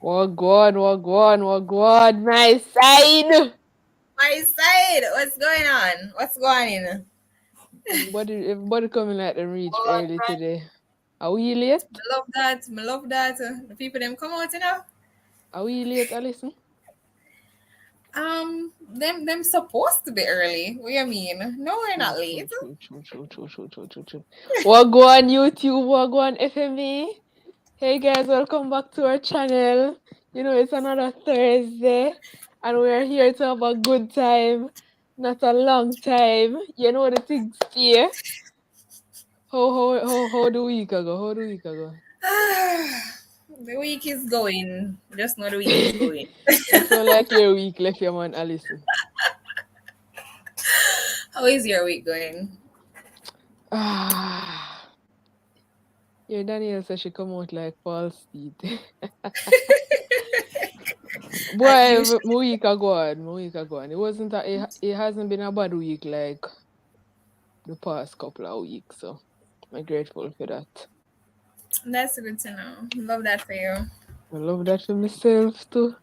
Wagwan, my side. My side. What's going on? What's going on? Everybody coming like them reach early today. Are we late? I love that. I love that. The people them come out, Are we late, Alison? them supposed to be early. What you mean? No, we're not late. True. Wagwan YouTube, Wagwan FMA. Hey guys, welcome back to our channel. It's another Thursday, and we're here to have a good time, not a long time. You know the things here. How the week ago? How the week ago? The week is going. Just know the week is going. It sound like your week left your man Alison. How is your week going? Ah, your Daniel said she come out like false teeth. As Boy, usual. my week ago. It hasn't been a bad week like the past couple of weeks, so I'm grateful for that. That's good to know. Love that for you. I love that for myself too.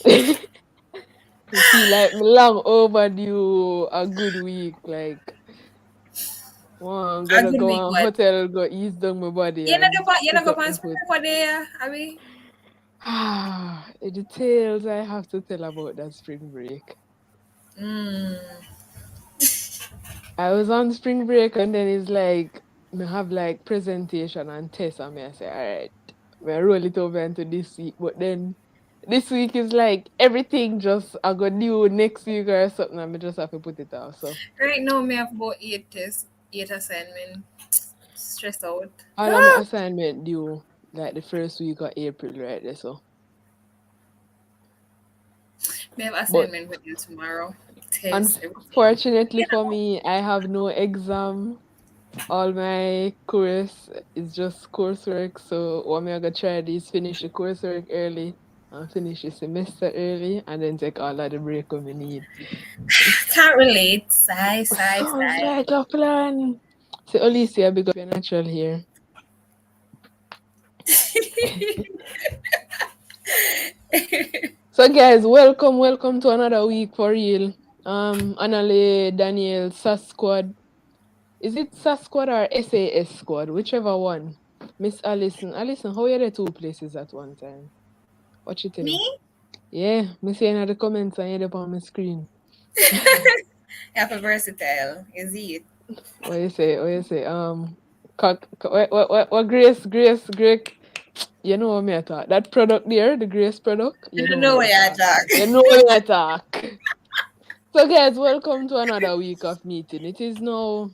I feel like me long overdue a good week. Like, I'm A gonna good go week, on what? hotel, go ease down my body and You not put go up pan my spring foot. for there, Abby? The details I have to tell about that spring break. Mm. I was on spring break and then it's like me have like presentation and test and me I say, all right, me roll it over into this week. But then this week is like everything just I got due next week or something and me just have to put it off. So Right now, me have about 8 tests, 8 assignment. Stressed out. all of my assignment due like the first week of April right there. So Me have but assignment with you tomorrow. Test everything. unfortunately for me, I have no exam. All my course is just coursework. So what me I gonna try is finish the coursework early and finish the semester early and then take all of the break we need. Can't relate. Sigh, sigh, Sounds sigh. like a plan. So Alicia, big up your natural here. So guys, welcome to another week for real. Annalie, Daniel, SAS squad. Is it SAS squad or SAS squad? Whichever one. Miss Allison. Allison, how you the two places at one time? What you Me? think? Yeah, me seeing in the comments and you're up on my screen. Yeah, for versatile. Is it? What you say? What Grace, you know what me I talk. That product there, the Grace product, I you don't know what know me what I you're talk. You talking. know what me I talk. So guys, welcome to another week of meeting. It is now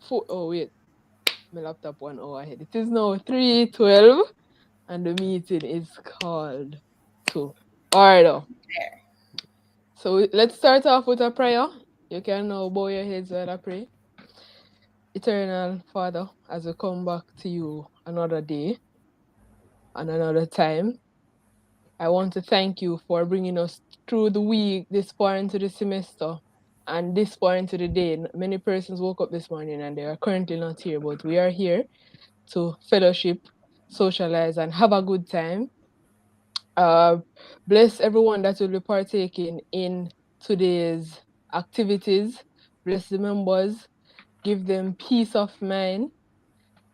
oh wait, my laptop 1 hour ahead. It is now 3:12 and the meeting is called to order. So let's start off with a prayer. You can now bow your heads while I pray. Eternal Father, as we come back to you another day and another time, I want to thank you for bringing us through the week, this far into the semester, and this far into the day. Many persons woke up this morning and they are currently not here, but we are here to fellowship, socialize, and have a good time. Uh, Bless everyone that will be partaking in today's activities. Bless the members, give them peace of mind.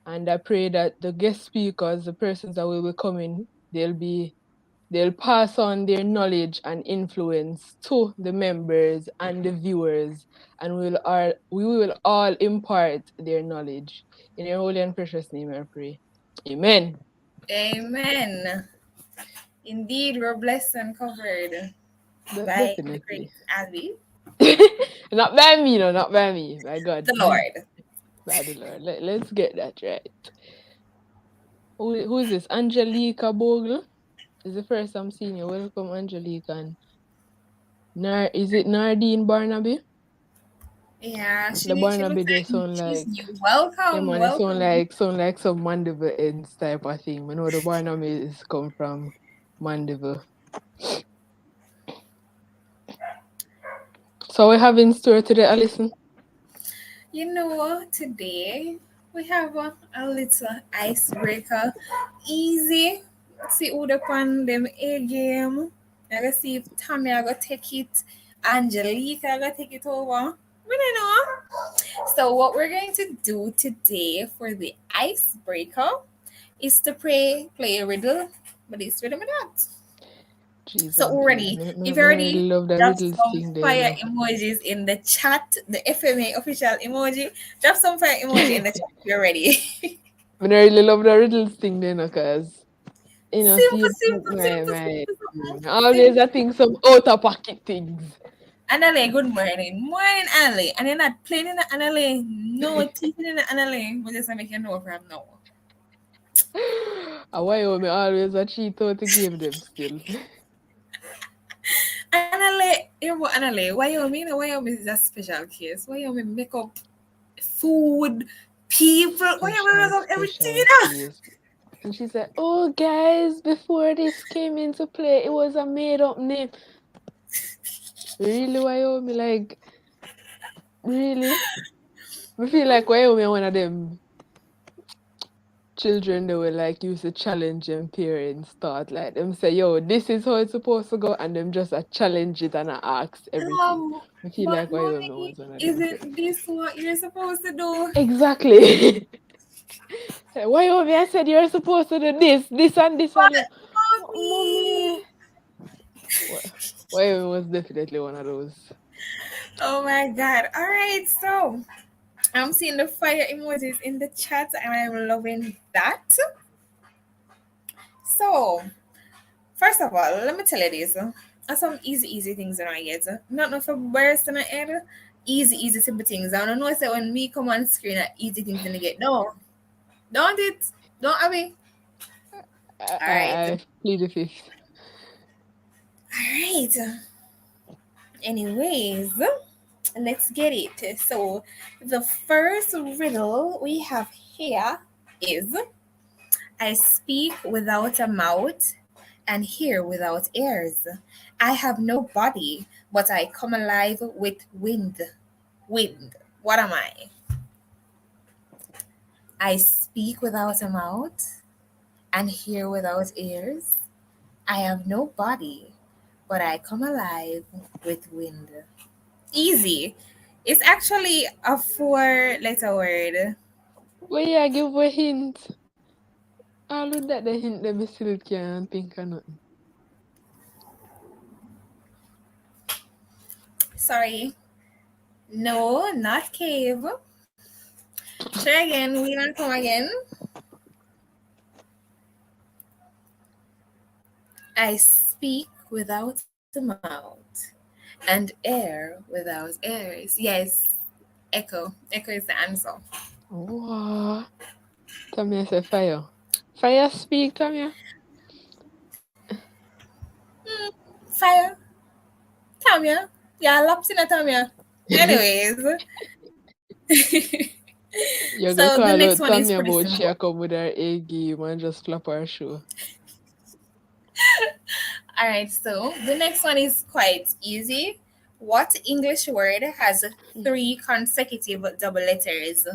And I pray that the guest speakers, the persons that will be coming, they'll pass on their knowledge and influence to the members and the viewers, and we will all impart their knowledge. In your holy and precious name I pray. Amen. Amen. Indeed, we're blessed and covered by the great Definitely. Abby, Not by me, no, not by me. By God. the Lord. By the Lord. Let's get that right. Who is this? Angelica Bogle? Is the first I'm seeing you. Welcome, Angelica. And is it Nardine Barnaby? Yeah, The she Barnaby looks they like sound she's like, new. yeah Welcome, man, it welcome. sound like some Mandeville ends type of thing. I know the Barnaby is come from Mandeville. So we have in store today, Alison. Today we have a little icebreaker. Easy. see who the pan them A game. I gotta see if Tammy I gotta take it. Angelique I gotta take it over. We don't know. So what we're going to do today for the icebreaker is to play a riddle, but it's riddle me that. Jeez So and peas. already, Me, if me, you me really already love the drop riddles some thing there, you fire know. emojis in the chat, the FMA official emoji, drop some fire emoji in the chat if you're ready. Me really love the riddles thing there, you know, cause you know, Simple, see simple, my simple, my simple, simple. always I Simple. think some out of pocket things. Anale, good morning. Morning, Anale. And you're not playing in the Anale. No teaching in the Anale. But just to make you know from now. And why me always a cheat out to give them still. Anale, you know Anale, why you mean? Why you mean is a special case? Why you mean make up food, people? Why you Special, make up everything, you special know? case. And she said, "Oh, guys, before this came into play, it was a made-up name." Really, Wyoming? Like, really? I feel like Wyoming one of them children that were like used to challenge them parents thought like them say, "Yo, this is how it's supposed to go," and them just a challenge it and I ask everything. I feel But like Wyoming mommy, was one of them. isn't this what you're supposed to do? Exactly. Wyoming, I said you're supposed to do this, and this, and But them. Mommy. mommy. Wyoming was definitely one of those. Oh my god. All right, so I'm seeing the fire emojis in the chat and I'm loving that. So, first of all, let me tell you this. Some easy things in I get. Not enough for burst in my head. Easy, simple things. I don't know say when me come on screen easy things in the get. No. Don't it. Don't have it. I, All I, right. I plead the fifth. All right. Anyways, let's get it. So, the first riddle we have here is I speak without a mouth and hear without ears. I have no body, but I come alive with wind. Wind. What am I? I speak without a mouth and hear without ears. I have no body, but I come alive with wind. Easy. It's actually a four-letter word. Well, yeah, give a hint. All of that, the hint that me still can't think of nothing. Sorry. No, not cave. Try again. We gonna come again. I speak without a mouth and air without ears. Yes, echo. Echo is the answer. What? Tamia say fire. Fire speak, Tamia. Fire. Tamia. Yeah, lops in a Tamia. Anyways. You go So the call next out one is Tamia pretty about she simple. a come with her A game and just flap her show. All right, so the next one is quite easy. What English word has three consecutive double letters?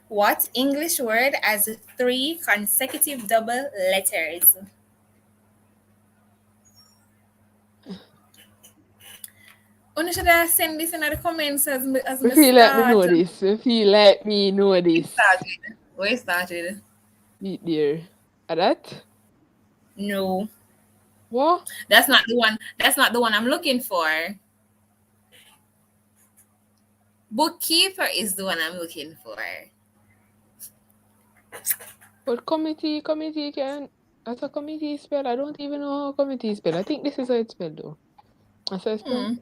What English word has three consecutive double letters? Una should I send this in the comments as I me feel like me start? know this. I feel like me know We this. started. We started. Meet there. A that? No, What? that's not the one. That's not the one I'm looking for. Bookkeeper is the one I'm looking for. But committee can. As a committee spell, I don't even know how committee spell. I think this is how it's spelled though. That's how it's spelled. Hmm.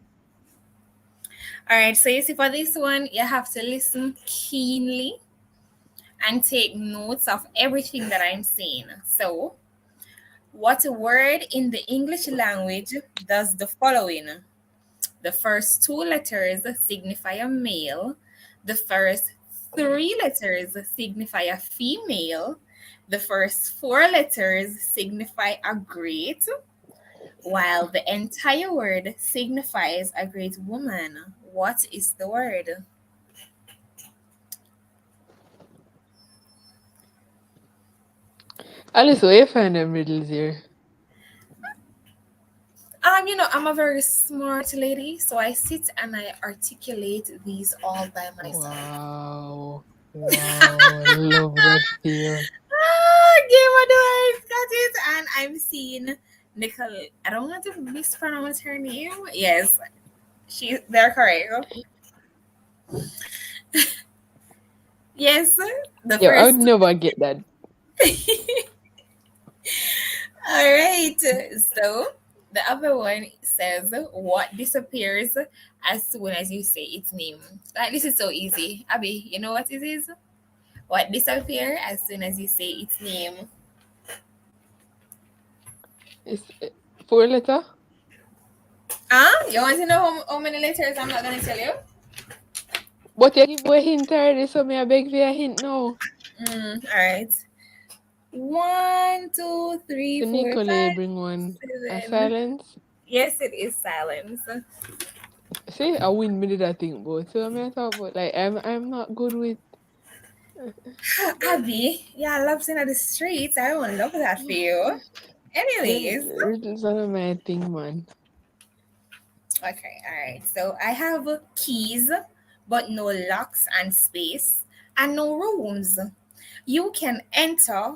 All right. So you see, for this one, you have to listen keenly and take notes of everything that I'm saying. So, what word in the English language does the following? The first two letters signify a male. The first three letters signify a female. The first four letters signify a great, while the entire word signifies a great woman. What is the word? Alice, where you find them riddles here? I'm a very smart lady, so I sit and I articulate these all by myself. Wow. Wow. I love that fear. Game of the got it, and I'm seeing Nicole. I don't want to mispronounce her name. Yes, they're correct. Yes, the Yo, I would first. never get that. All right. So the other one says, "What disappears as soon as you say its name?" Like this is so easy. Abby, you know what it is? What disappear as soon as you say its name? It's 4 letter? You want to know how many letters? I'm not gonna tell you. But you give me a hint already, so me I beg for a hint now. All right. 1, 2, 3, So 4, Nicole 5, bring one. A 7. silence. Yes, it is silence. See, I win me did that thing, but so I talk about like I'm not good with Abby, yeah, I love seeing at the streets. I don't love that for you. Anyways, riddles are not my thing, man. okay, all right. So I have keys, but no locks and space, and no rooms. You can enter,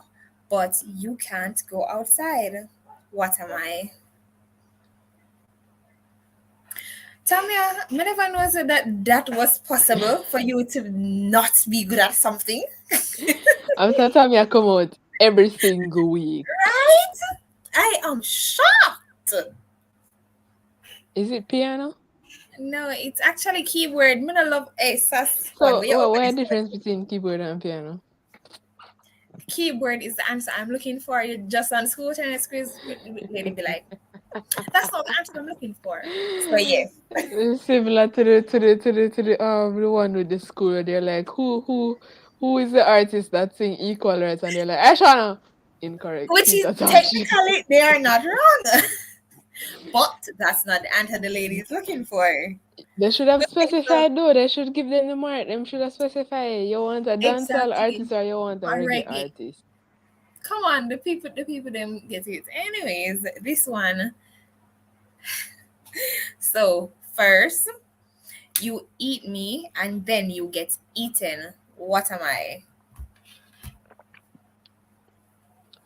but you can't go outside. What am I? Tell me, I never know that was possible for you to not be good at something, After time I come out every single week. right? I am shocked. Is it piano? No, it's actually keyboard. Me no love a sus one. So Will you open what this the one? difference between keyboard and piano? Keyboard is the answer I'm looking for. You just on school and a squeeze lady be like, that's not the answer I'm looking for. So yes. It's similar to the one with the school where they're like, who is the artist that sing equal rights? And they're like, Ashana. Incorrect. Which is Peter Tosh. technically they are not wrong. But that's not the answer the lady is looking for. They should have Okay, so specified though. They should give them the mark. Them should have specified. You want a dancehall exactly. artist or you want a Or reggae reggae. artist. Come on, the people them get it. Anyways, this one. So first you eat me and then you get eaten. What am I?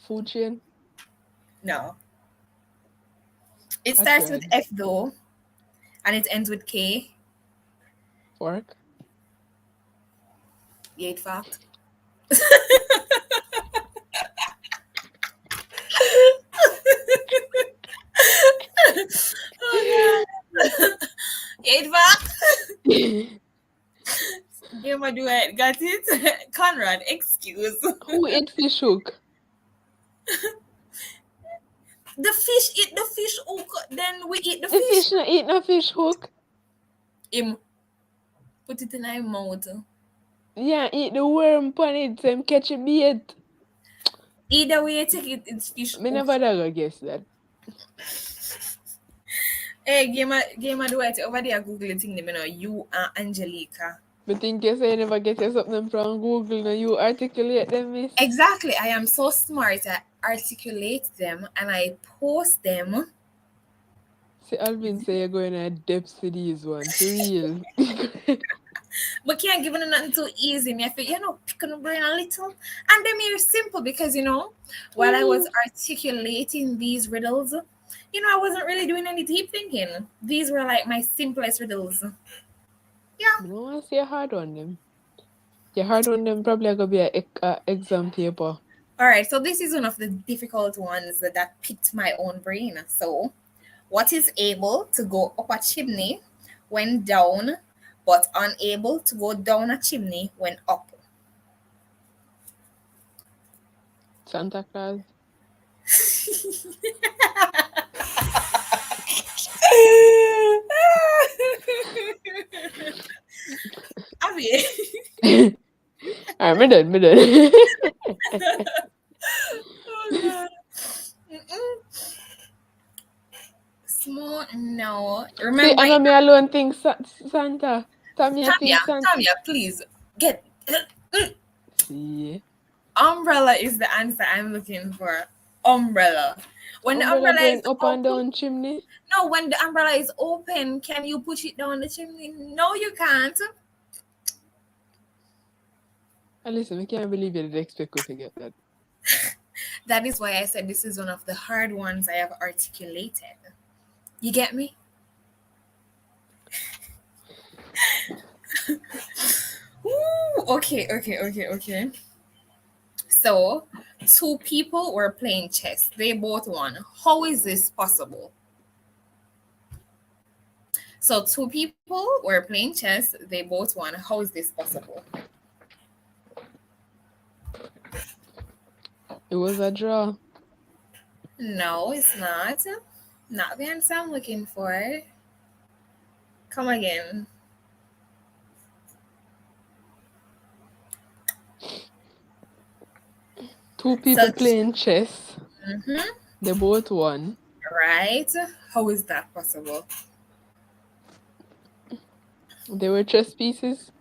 Food chain. No. It I starts with tried. F though, and it ends with K. Fork. Yet fact. Oh god. Yet fact. Game of duet. Got it? Conrad, excuse. Who ate fish hook? The fish eat the fish hook, then we eat the The fish. fish not eat no fish hook. Him put it in our mouth. Yeah, eat the worm pon it, so him catch a bait. Either way you take it, it's fish Me hook. never dare guess that. Hey, game of duet over there Google thing them, you know. You are Angelica. Me think you say you never get you something from Google, now you articulate them, miss. Exactly. I am so smart. I articulate them and I post them. See, Alvin say you're going at depths for these ones, for real. But can't give them nothing too easy. Me, I feel, pick on the brain a little. And them are simple because, while I was articulating these riddles, I wasn't really doing any deep thinking. These were like my simplest riddles. I don't want to see a hard one, them. Your hard one, them probably going to be an exam paper. All right, so this is one of the difficult ones that picked my own brain. So, what is able to go up a chimney when down, but unable to go down a chimney when up? Santa Claus. Abby. Alright, me done. Oh god. Small no. Remember, See, I know me alone think Santa. Tamia think Santa. Tamia, please get. See. Umbrella is the answer I'm looking for. Umbrella. When the Umbrella umbrella is going up and open, down chimney. no, when the umbrella is open, can you push it down the chimney? No, you can't. And listen, I can't believe you didn't expect me to get that. That is why I said this is one of the hard ones I have articulated. You get me? Ooh, okay. So, two people were playing chess. They both won. How is this possible? So, two people were playing chess. They both won. How is this possible? It was a draw. No, it's not. Not the answer I'm looking for. Come again. Two people So, playing chess. mhm, They both won. right? How is that possible? They were chess pieces.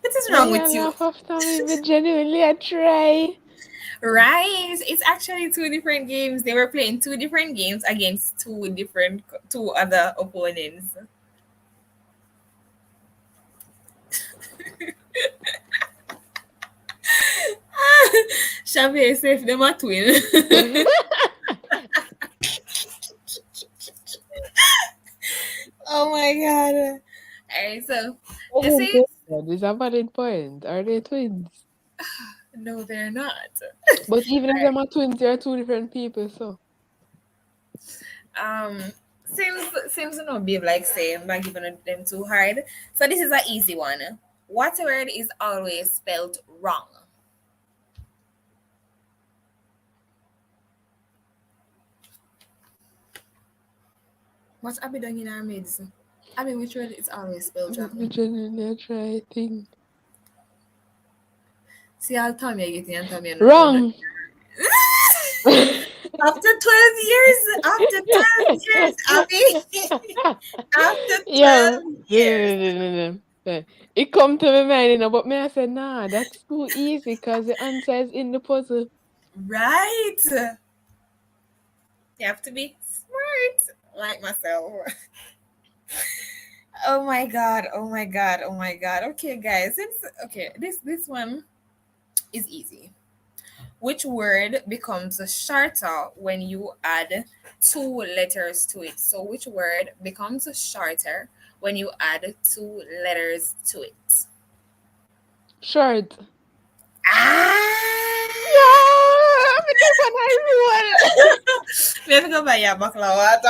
What is Why wrong you with you? laugh after me? But genuinely, I try. Right? It's actually two different games. They were playing two different games against two other opponents. Shabby is safe, them are twin. Oh my god. Alright, so you see, That is a valid point. Are they twins? no, they're not. But even if them are twins, they are two different people, so. Um seems no be like saying by giving them too hard. So this is an easy one. What word is always spelled wrong? What Abby done in our maids? Abby, which word is always spelled But wrong? genuinely, I try, I think. See, I'll tell me again and tell me no. Wrong! After 12 years, after 12 years, Abby. After 12 Yeah. years. It come to my mind, you know, but me I said, nah, that's too easy because the answer is in the puzzle. Right. You have to be smart like myself. Oh my god, oh my god, oh my god. Okay, guys. This one is easy. Which word becomes shorter when you add two letters to it? So which word becomes shorter when you add two letters to it? Short. Ah! Yeah! I'm just on a We have to go buy your baklava.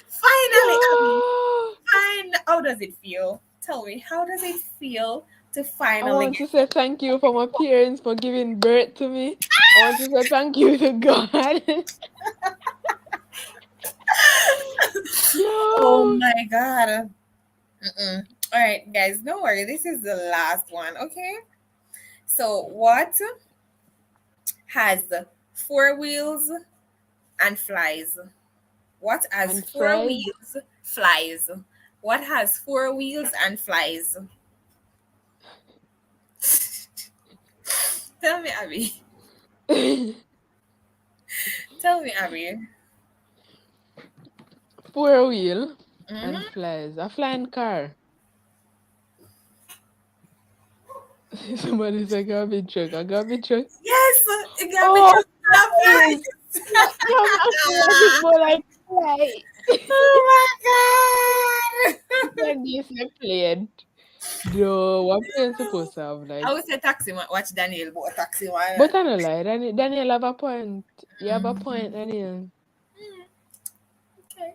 Finally, Abby. roll! Fine. How does it feel? Tell me, how does it feel to I finally want get to say thank you for my parents for giving birth to me. I want to say thank you to God. Oh Yo! my god. Mm-mm. All right, guys, don't worry. This is the last one, okay? So, what has four wheels and flies? What has And four fries? wheels, flies? What has four wheels and flies? Tell me, Abby. Tell me, Abby. Four wheel and Mm-hmm. flies. A flying car. Somebody said garbage truck. A garbage truck. Yes, you got me Oh, just flies! Yeah, yeah, I feel like it's more like fly. Oh my god! When you say plane. No, what plane supposed to have I like? would say taxi man. Watch Daniel, but taxi man. But I don't lie. Daniel have a point. You have a point, Daniel. Mm, okay.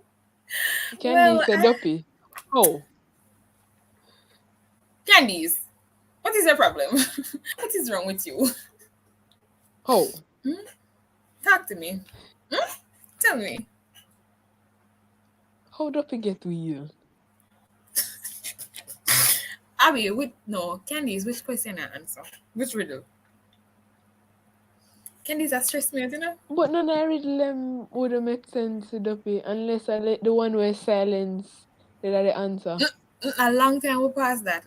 Candy Well, said Duppy. Oh, Candice, what is your problem? What is wrong with you? oh. Hmm? Talk to me. Hmm? Tell me. How Duppy get wheel? Abby, no, Candice, which question I answer? Which riddle? Candice, that stressed me out, you know? But none of riddle them wouldn't make sense to Duppy unless I let the one where silence that are the answer. A long time we passed that.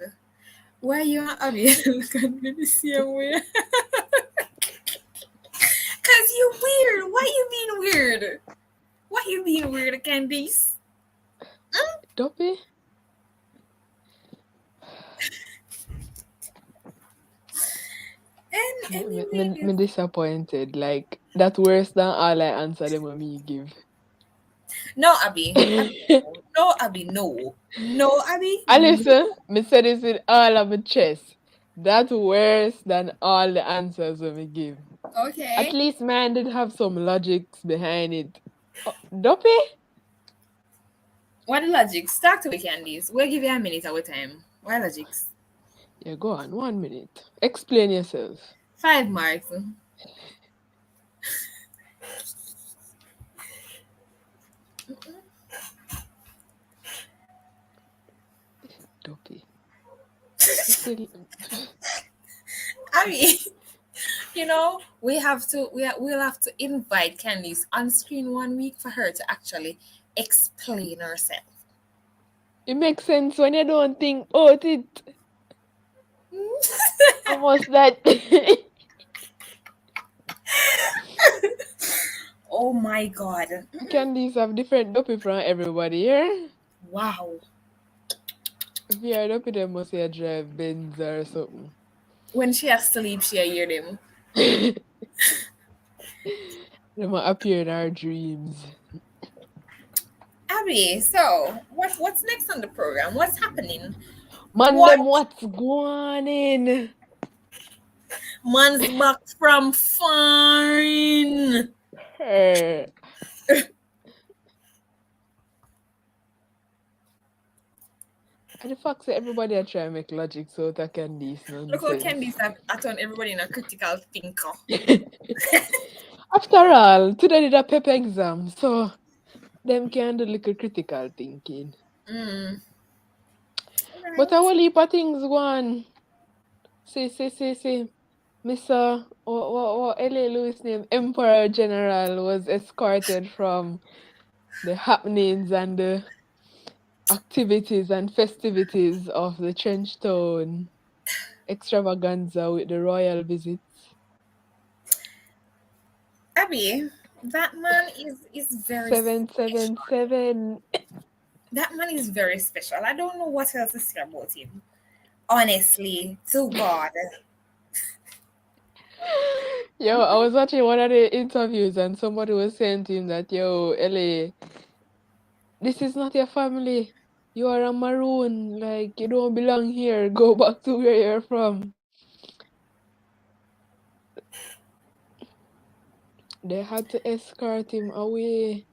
Why you and Abby look at me the same way? Cause you weird. Why you being weird? Why you being weird, Candice? Dopey? And Me disappointed. Like, that worse than all I answer them when me give. no, Abby. No, Abby. No. No, Abby. And No. listen, me say this with all of my chest. That worse than all the answers when me give. At Okay. least man did have some logics behind it. Oh, Dopey? What the logics? Start with Candice. We'll give you a minute at a time. What logics? Yeah, go on. 1 minute. Explain yourself. 5 marks. Dopey. You see, Abby. We'll have to invite Candice on screen 1 week for her to actually explain herself. it makes sense when you don't think, oh, it almost that. Oh my god. Candies have different dopey from everybody here. Wow. If you are dopey, they must say drive Benz or something. When she has to sleep, she hear them. They might appear in our dreams. Abby, so what's next on the program? What's happening? Man, What them what's going in? man's back from foreign? Hey. And the fact that everybody are trying to make logic so that can this Look how nonsense. Candice have turned everybody in a critical thinker. After all, today did a paper exam, so them can do little critical thinking. Mm. But a Right. whole heap of things go on. See. Mr. What L.A. Lewis name? Emperor General was escorted from the happenings and the activities and festivities of the Trenchtown extravaganza with the royal visits. Abby, that man is very special. 777. That man is very special. I don't know what else to say about him. Honestly, to God. Yo, I was watching one of the interviews and somebody was saying to him that, yo, LA, this is not your family. You are a maroon. Like, you don't belong here. Go back to where you're from. They had to escort him away.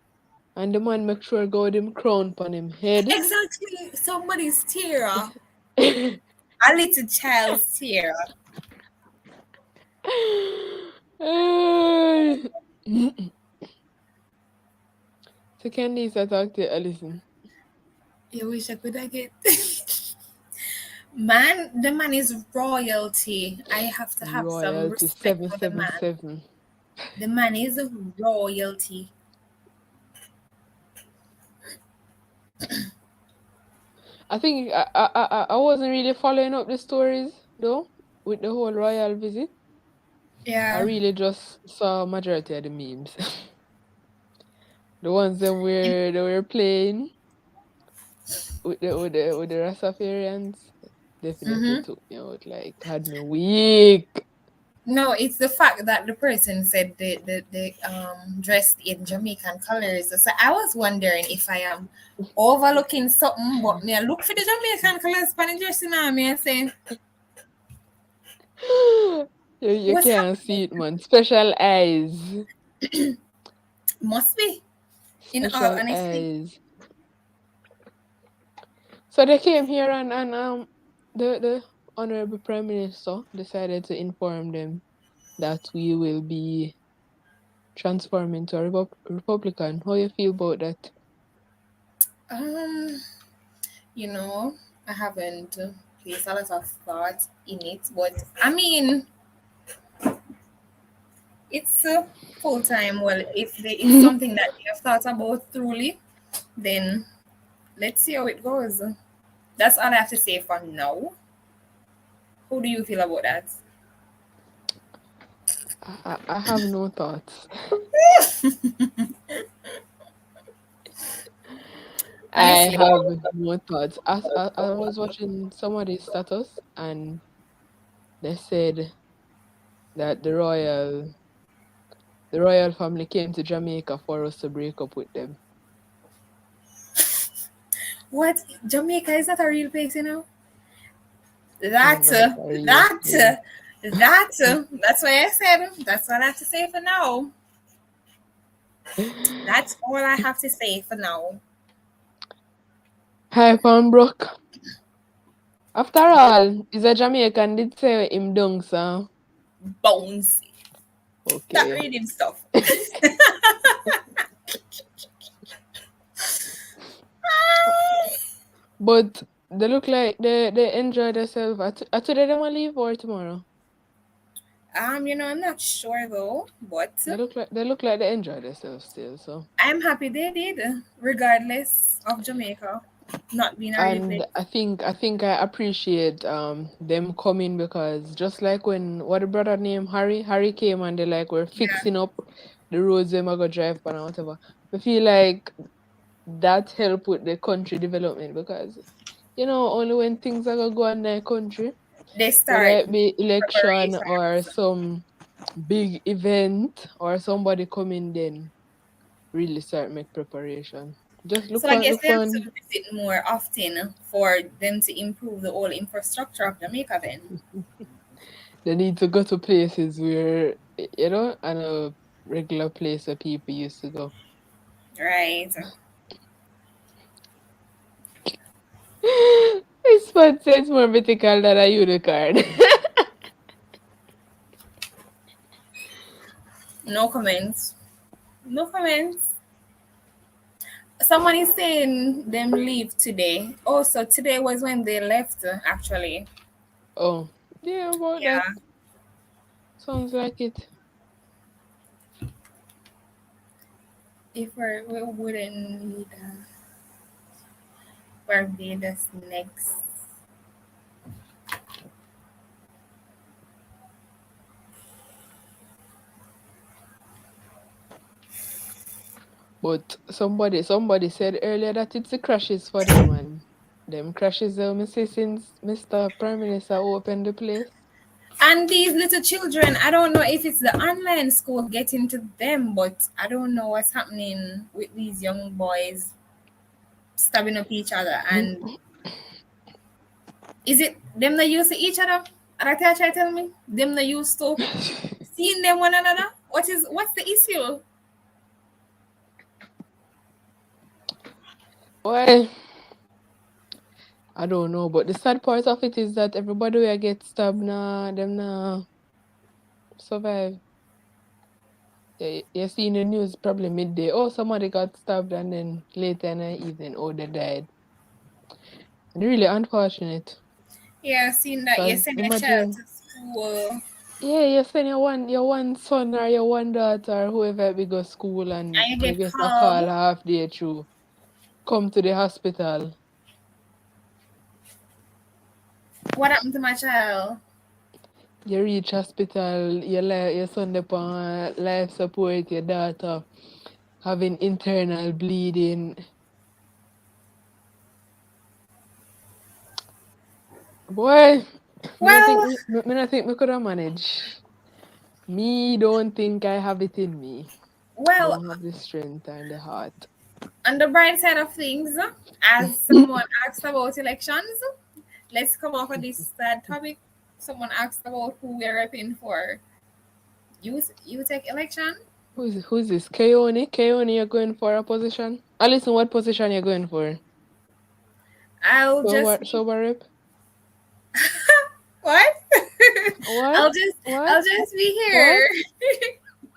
And the man make sure go with him crown on him head. Exactly. Somebody's tear. A little child's tear. So Candice, I talk to Alison. You wish I could have get. Man, the man is royalty. I have to have some Royalty respect for the man. 777. The man is royalty. I think I wasn't really following up the stories though with the whole royal visit. I Yeah. really just saw majority of the memes. The ones that were playing with the Rastafarians definitely took me out, like had me weak. No, it's the fact that the person said they dressed in Jamaican colors. So I was wondering if I am overlooking something, but me I look for the Jamaican colors for the dressing on me and say, You what's can't happening? see it, man. Special eyes. Must be. In all Special honesty. eyes. So they came here and the Honorable Prime Minister decided to inform them that we will be transforming to a Republican. How you feel about that? You know, I haven't placed a lot of thought in it, but I mean, it's full time. Well, if it's something that you have thought about truly, then let's see how it goes. That's all I have to say for now. How do you feel about that? I have no thoughts. I Honestly, have no thoughts. I was watching somebody's status and they said that the royal family came to Jamaica for us to break up with them. what? Jamaica is not a real place, you know? That, Sounds like a real that, place. that's why I said, that's all I have to say for now. That's all I have to say for now. Hi, Brook. After all, is a Jamaican did say him dung, so Bones. Start okay. reading stuff. But they look like they enjoy themselves. Today they want leave or tomorrow? I'm not sure though, but They look like they enjoy themselves still. So, I'm happy they did, regardless of Jamaica not being a real place. and I think I appreciate them coming because just like when what the brother named Harry came and they like were Yeah, fixing up the roads them I go drive on or whatever. I feel like that help with the country development because only when things are gonna go on in the country, they whether start it be election or preparations. some big event or somebody coming, then really start make preparation. Just So I guess look they have for to visit more often for them to improve the whole infrastructure of Jamaica then. they need to go to places where and a regular place where people used to go. Right. This one says more mythical than a unicorn. No comments. No comments. Someone is saying them leave today. Also, today was when they left, actually. Oh, yeah, about that Yeah. sounds like it. If we wouldn't need Barbados next. But somebody said earlier that it's the crashes for them and them crashes me see since Mr. Prime Minister opened the place. And these little children, I don't know if it's the online school getting to them, but I don't know what's happening with these young boys stabbing up each other. Me- And is it them that used to each other? And I tell me, them that used to seeing them one another. What's the issue? Well, I don't know, but the sad part of it is that everybody will get stabbed now, them now survive. You see in the news probably midday, oh somebody got stabbed and then later in the evening, oh they died. Really unfortunate. Yeah, seeing that you Because send your child imagine, to school yeah, you send your one son or your one daughter, whoever it be go school and and you you get get a called. call half day through. Come to the hospital. What happened to my child? You reach hospital, your son upon life support, your daughter having internal bleeding. Boy, me not think Well, me not think me could have managed. Me don't think I have it in me. well, Don't have the strength and the heart. on the bright side of things, as someone asked about elections, let's come off of this sad topic. Someone asked about who we're repping for UTECH election. Who's this? Keone? Keone, you're going for a position? Listen, what position you're going for? I'll So just what? So be what rep? what? What? I'll just be What? here.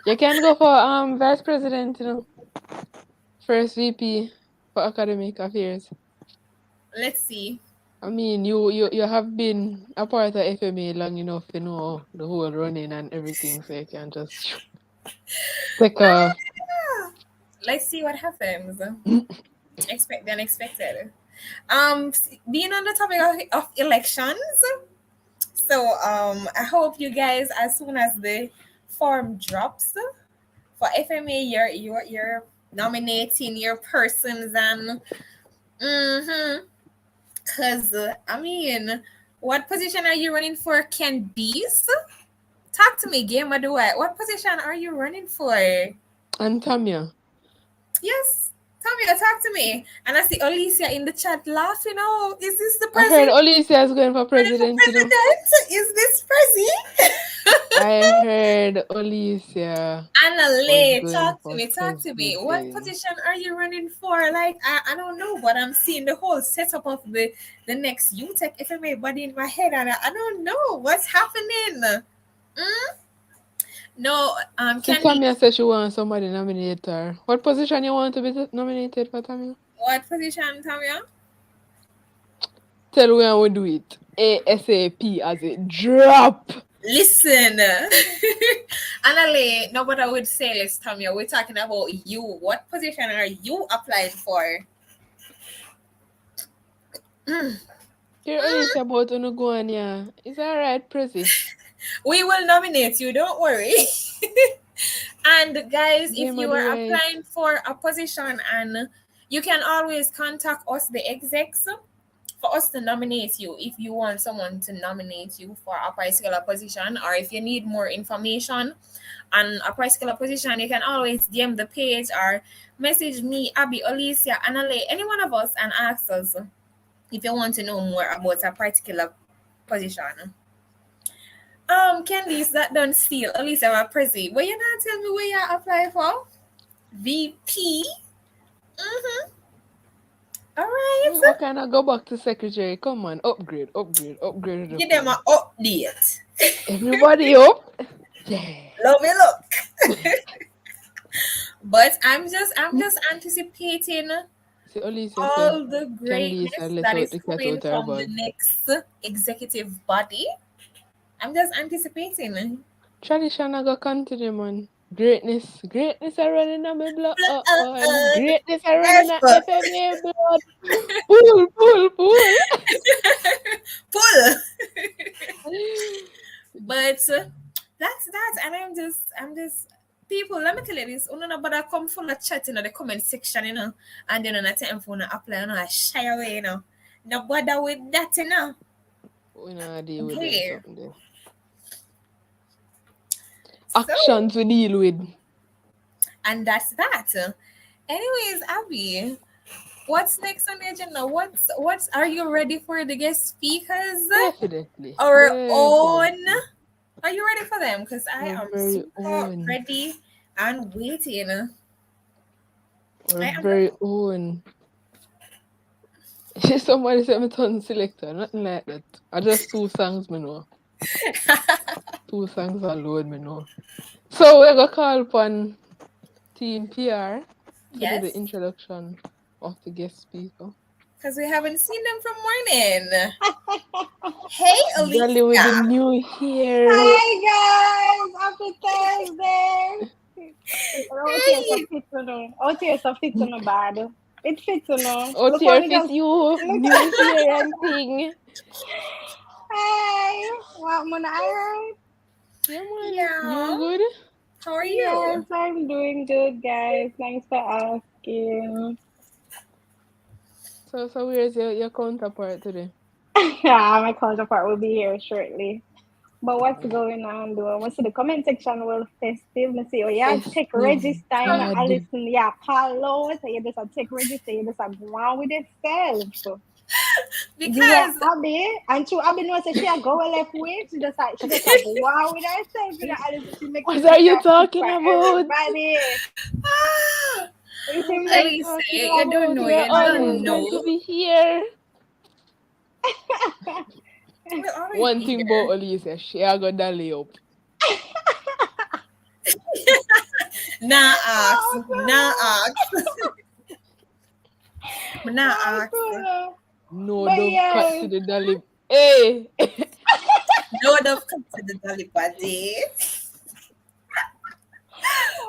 You can go for vice president, first VP for academic affairs. Let's see. I mean, you have been a part of FMA long enough to know the whole running and everything, so you can just take off. Ah, let's see what happens. Expect the unexpected. Being on the topic of elections, So I hope you guys, as soon as the form drops for FMA, you're nominating your persons and cause I mean, what position are you running for, Candice? Talk to me, Game of the White. What position are you running for? And Tamia. Yes, Tamia, talk to me. And I see Alicia in the chat laughing. Oh, is this the I heard president? Alicia is going for president, you know. Is this Prezi? I heard Alicia was Anale, going talk to for me, talk to me. What president. position are you running for? Like, I don't know, but I'm seeing the whole setup of the next UTECH FMA body in my head, and I don't know what's happening. No, So Candy, Tamia said she wants somebody nominate her. What position you want to be nominated for, Tamia? what position, Tamia? Tell when we do it. ASAP as a drop. Listen, Anale, nobody would say this, Tamia. We're talking about you. What position are you applying for? Here Alicia about to go on, yeah. Is that right, Prezi? We will nominate you, don't worry. And guys, if Game you of the are White. applying for a position, and you can always contact us, the execs, for us to nominate you if you want someone to nominate you for a particular position, or if you need more information on a particular position, you can always DM the page or message me, Abby, Alicia, Anale, any one of us, and ask us if you want to know more about a particular position. Candice, that don't steal. Alicia, my Prezi. Will you not tell me where you apply for? VP. All right. What kind of go back to secretary? Come on, upgrade. The Give them phone. an update. Everybody up. Yeah. Love it, look. But I'm just anticipating See, Alicia all said, the greatness let that out is the cat coming out her from the bag. next executive body. I'm just anticipating. Tradition I go continue, man. Greatness are running on my blood. And greatness are running on FMA blood. Pull. Pull. But that's that, and I'm just people. Let me tell you this: no bother come full of chat in the comment section, and then on a time for apply, I shy away, No bother with that, We not deal with them Okay. something there. Actions we deal with. And that's that. Anyways, Abby, what's next on the agenda? What's are you ready for the guest speakers? Definitely. Our own. Are you ready for them? Because I am very super own. ready and waiting. Our very own. Somebody said me turn selector. Nothing like that. I just 2 songs me know. 2 songs alone me know. So we're gonna call upon Team PR to do the introduction of the guest speaker. Because we haven't seen them from morning. Hey, Alicia. Jolly with the new hair. Hi guys, happy Thursday. OTS so fit to no bad. It fits to no. OTS fit you. New hair and thing. Hey, what man I Yeah, man. Yeah. You good? How are you? Yes, I'm doing good, guys. Thanks for asking. So where's your counterpart today? My counterpart will be here shortly. But what's going on, though? What's the comment section? Well, festive. Let's see. Oh, yeah, take register. I listen. Yeah, call out. So you just take register. You just go on with yourself. Because Abby, and to Abby knows that she go left way. She just go on with herself. What are you talking about? Everybody. Alicia, you don't know. You don't know. To be here. One thing about Alicia, she a go dolly up. Nah ask. No, don't cut to the dolly. Hey! No, don't cut to the dolly party.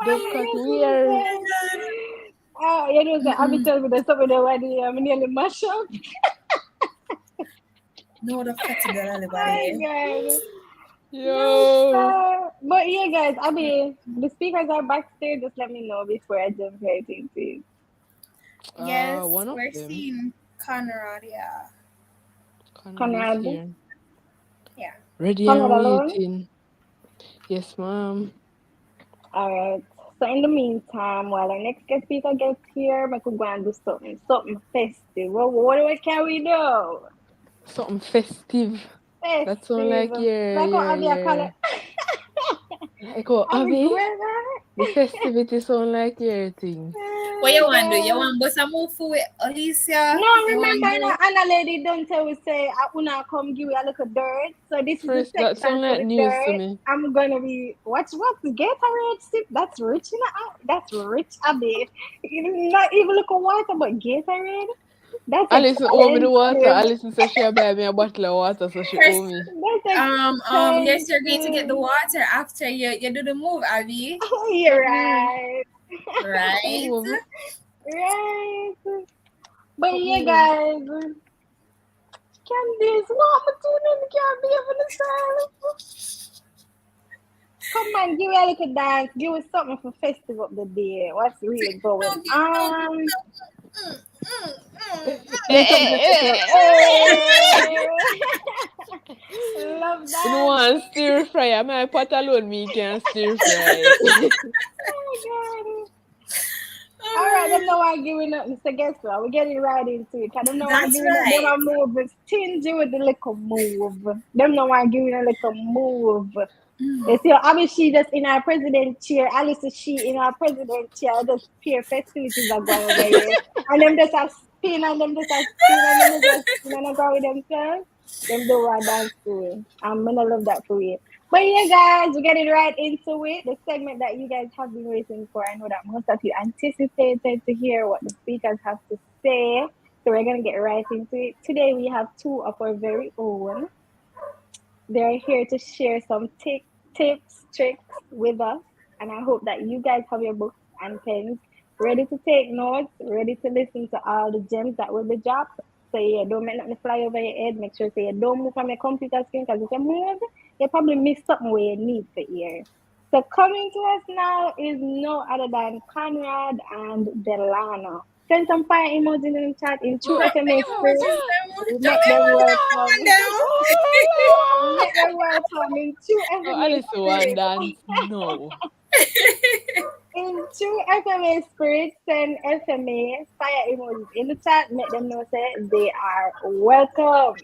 Don't cut where? Oh, you know, Abby told me there's something already. I'm nearly mash up. No, the fatigue My everybody. God. Yo. But yeah, guys, I mean, the speakers are backstage. Just let me know before I jump right into it. Yes, One of we're them. seeing Conrad. Yeah, Conrad is Conrad, here. yeah. Ready Conrad and alone. waiting. Yes, ma'am. All right. So in the meantime, while our next guest speaker gets here, I could go and do something festive. What can we do? Something festive. That sound Festive. like yeah, Like how yeah, Abby call yeah. it. Like oh, Abby Abby, Guerra. the festivity sound like your thing. What you Oh, want to do? You God. want to move for with Alicia? No, You want remember to now, do? Anna lady don't tell we say I wanna come give you a little dirt. So this is the First, that section sound for like the news to dirt. me. I'm gonna be what's Gatorade sip? That's rich in that's rich a bit. Not even look at water, but Gatorade. That's Alison owe me the water. expensive. Alison said she buy me a bottle of water, so she owe First, me. That's yes, you're going to get the expensive. water after you do the move, Abby. You're What move? right. What Right? move? Right. But What yeah, move? guys, Candice, what am I doing? Can't be able to say. Come on, give me a little dance. Give us something for festival of the day. What's really going No, on? mm, mm, mm, Give something for festival. Hey! Love You know that. what? Stir fry. My pot alone me can stir fry. Oh my God. All right, them mm. know I'm giving up, Mr. Guest. We're getting right into it. Cause them know I'm That's giving up. Them right. a move stingy with the little move. Them know I'm giving a little move. You see, I mean, she just in our president chair. Alice is she in our president chair. Just peer festivities are going over here, and them just a spin, and them just a spin, and them just a spin, and I go with themselves. Them do what dance to it. I'm gonna love that for you. But yeah, guys, we're getting right into it. The segment that you guys have been waiting for. I know that most of you anticipated to hear what the speakers have to say. So we're gonna get right into it. Today we have two of our very own. They're here to share some tips, tricks with us. And I hope that you guys have your books and pens ready to take notes, ready to listen to all the gems that will be dropped. So yeah, don't make nothing fly over your head. Make sure so you don't move from your computer screen because if you move, you probably miss something where you need to hear. So coming to us now is no other than Conrad and Delano. Send some fire emojis in the chat in true Drop the FMA spirit. emojis, them. We Drop make the them emojis, welcome. Make them welcome in true Oh, FMA Alice want spirit. dance. No. In true FMA spirit, send FMA fire emojis in the chat. Make them know say they are welcome.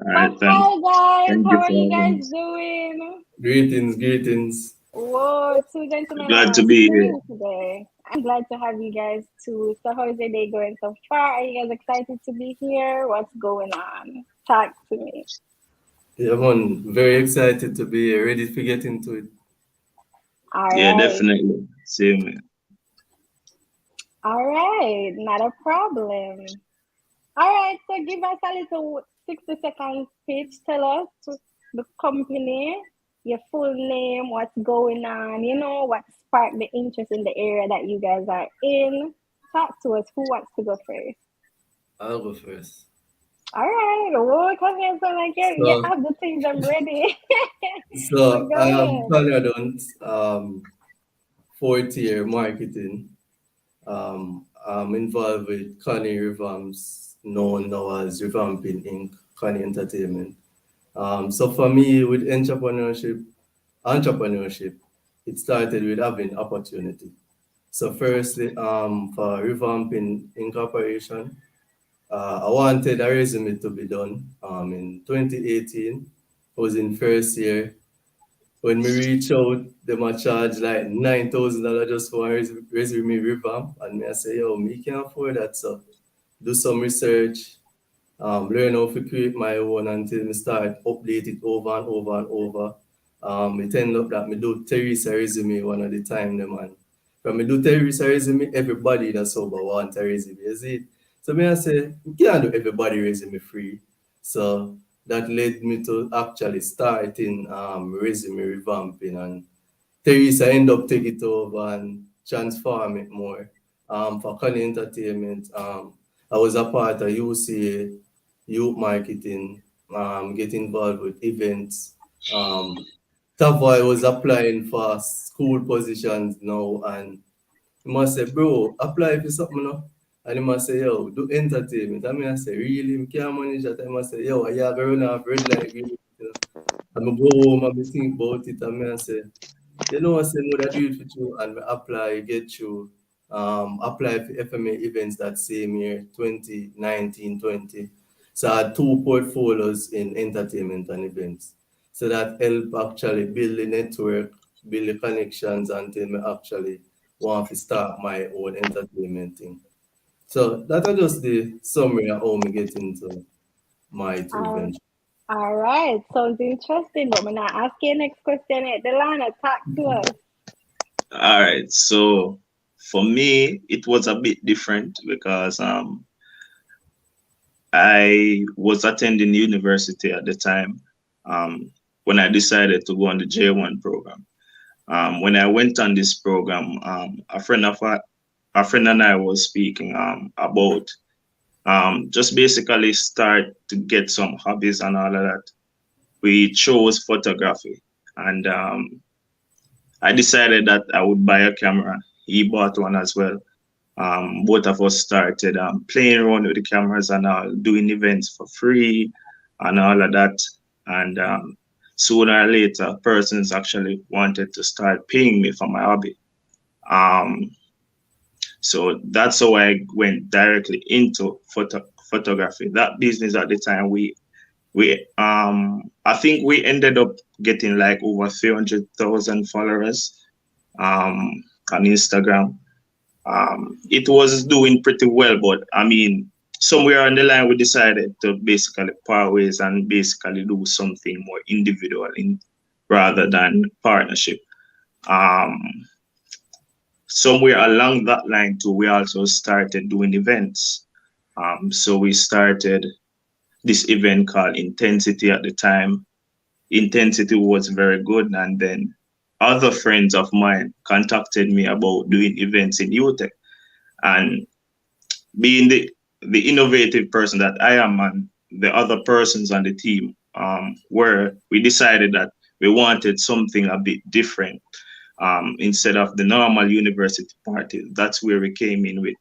All right, But hi guys, thank how you are for you having guys us. doing? Greetings. Whoa, two gentlemen on Glad our to be here. screen today. I'm glad to have you guys too. So how is your day going so far? Are you guys excited to be here? What's going on? Talk to me. Yeah, man, very excited to be here, ready to get into it. All Yeah, right. definitely. Same here. All right. Not a problem. All right. So give us a little 60-second speech. Tell us the company, your full name, what's going on, what sparked the interest in the area that you guys are in. Talk to us. Who wants to go first? I'll go first. All right. Oh, come here. So like you So, have the things I'm ready. so Go I am ahead. Conrad, fourth year marketing. I'm involved with Connie Revamps, known now as Revamping Inc., Connie Entertainment. So for me, with entrepreneurship, it started with having opportunity. So firstly, for revamping incorporation, I wanted a resume to be done. In 2018, I was in first year. When we reach out, they might charge like $9,000 just for a resume revamp. And me I say, yo, me can afford that. So do some research, learn how to create my own until me start update it over and over and over. It end up that me do Teresa resume one at the time, the man. When me do Teresa resume, everybody that's sober want a resume, you see? So me I say, we can't do everybody resume free. So that led me to actually starting resume revamping, and Teresa end up take it over and transform it more. For Connie Entertainment, I was a part of UCA youth marketing, get involved with events. Tavoy was applying for school positions now, and he must say, bro, apply for something now. And he must say, yo, do entertainment. I mean, I say, really? I can't manage that. I must say, yo, I have a run off red light green. You know? And I go home and I think about it. And I say, you know, I say, no, that do it for you. And I apply, get you, apply for FMA events that same year, 2019, 20. So I had two portfolios in entertainment and events. So that help actually build the network, build the connections until me actually want to start my own entertainment thing. So that are just the summary of how me get into my two Um, ventures. all right, sounds interesting. But I'm not asking next question yet. Delano, talk to us. All right. So for me, it was a bit different because I was attending university at the time when I decided to go on the J1 program. When I went on this program, a friend and I was speaking about just basically start to get some hobbies and all of that. We chose photography, and I decided that I would buy a camera. He bought one as well. Both of us started playing around with the cameras and doing events for free and all of that. And sooner or later, persons actually wanted to start paying me for my hobby. Um, so that's how I went directly into photography. That business at the time, I think we ended up getting like over 300,000 followers on Instagram. It was doing pretty well, but I mean, somewhere on the line, we decided to basically part ways and basically do something more individual rather than partnership. Um, Somewhere along that line too, we also started doing events. So we started this event called Intensity at the time. Intensity was very good, and then other friends of mine contacted me about doing events in UTECH. And being the innovative person that I am and the other persons on the team were, we decided that we wanted something a bit different instead of the normal university parties. That's where we came in with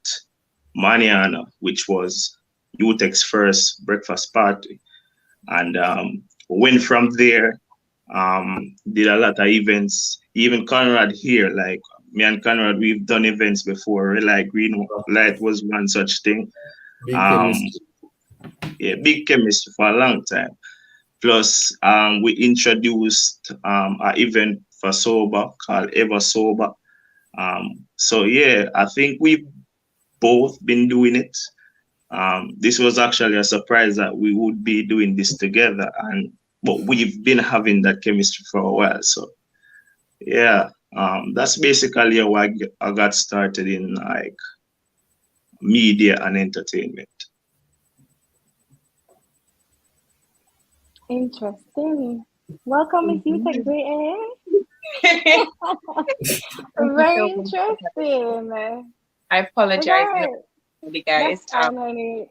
Maniana, which was UTEC's first breakfast party. And went from there, did a lot of events. Even Conrad here, like me and Conrad, we've done events before. Like Green Light was one such thing. Big Um, chemistry. yeah, big chemistry for a long time. Plus, we introduced an event for sober called Ever Sober. So yeah, I think we've both been doing it. This was actually a surprise that we would be doing this together, but we've been having that chemistry for a while. So yeah, that's basically how I got started in like media and entertainment. Interesting. Welcome, Miss UTECH Great AA. Thank Very you so much. interesting. I apologize, Right. guys. That's fine, honey.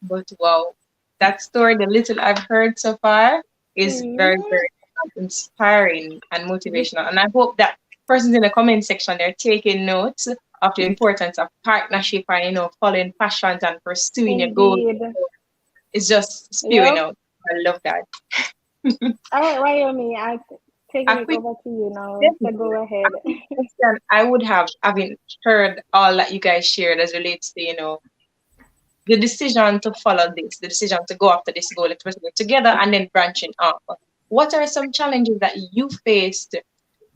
But wow, that story, the little I've heard so far, is very, Mhm. very inspiring and motivational. And I hope that persons in the comment section they're taking notes of the importance of partnership and following passions and pursuing your goals. Indeed. It's just spewing Yep. out. I love that. All right, Ryomi, I'm taking A it quick over to you now. So question go ahead. I would have, having heard all that you guys shared as relates to, the decision to follow this, the decision to go after this goal, especially together and then branching off. What are some challenges that you faced?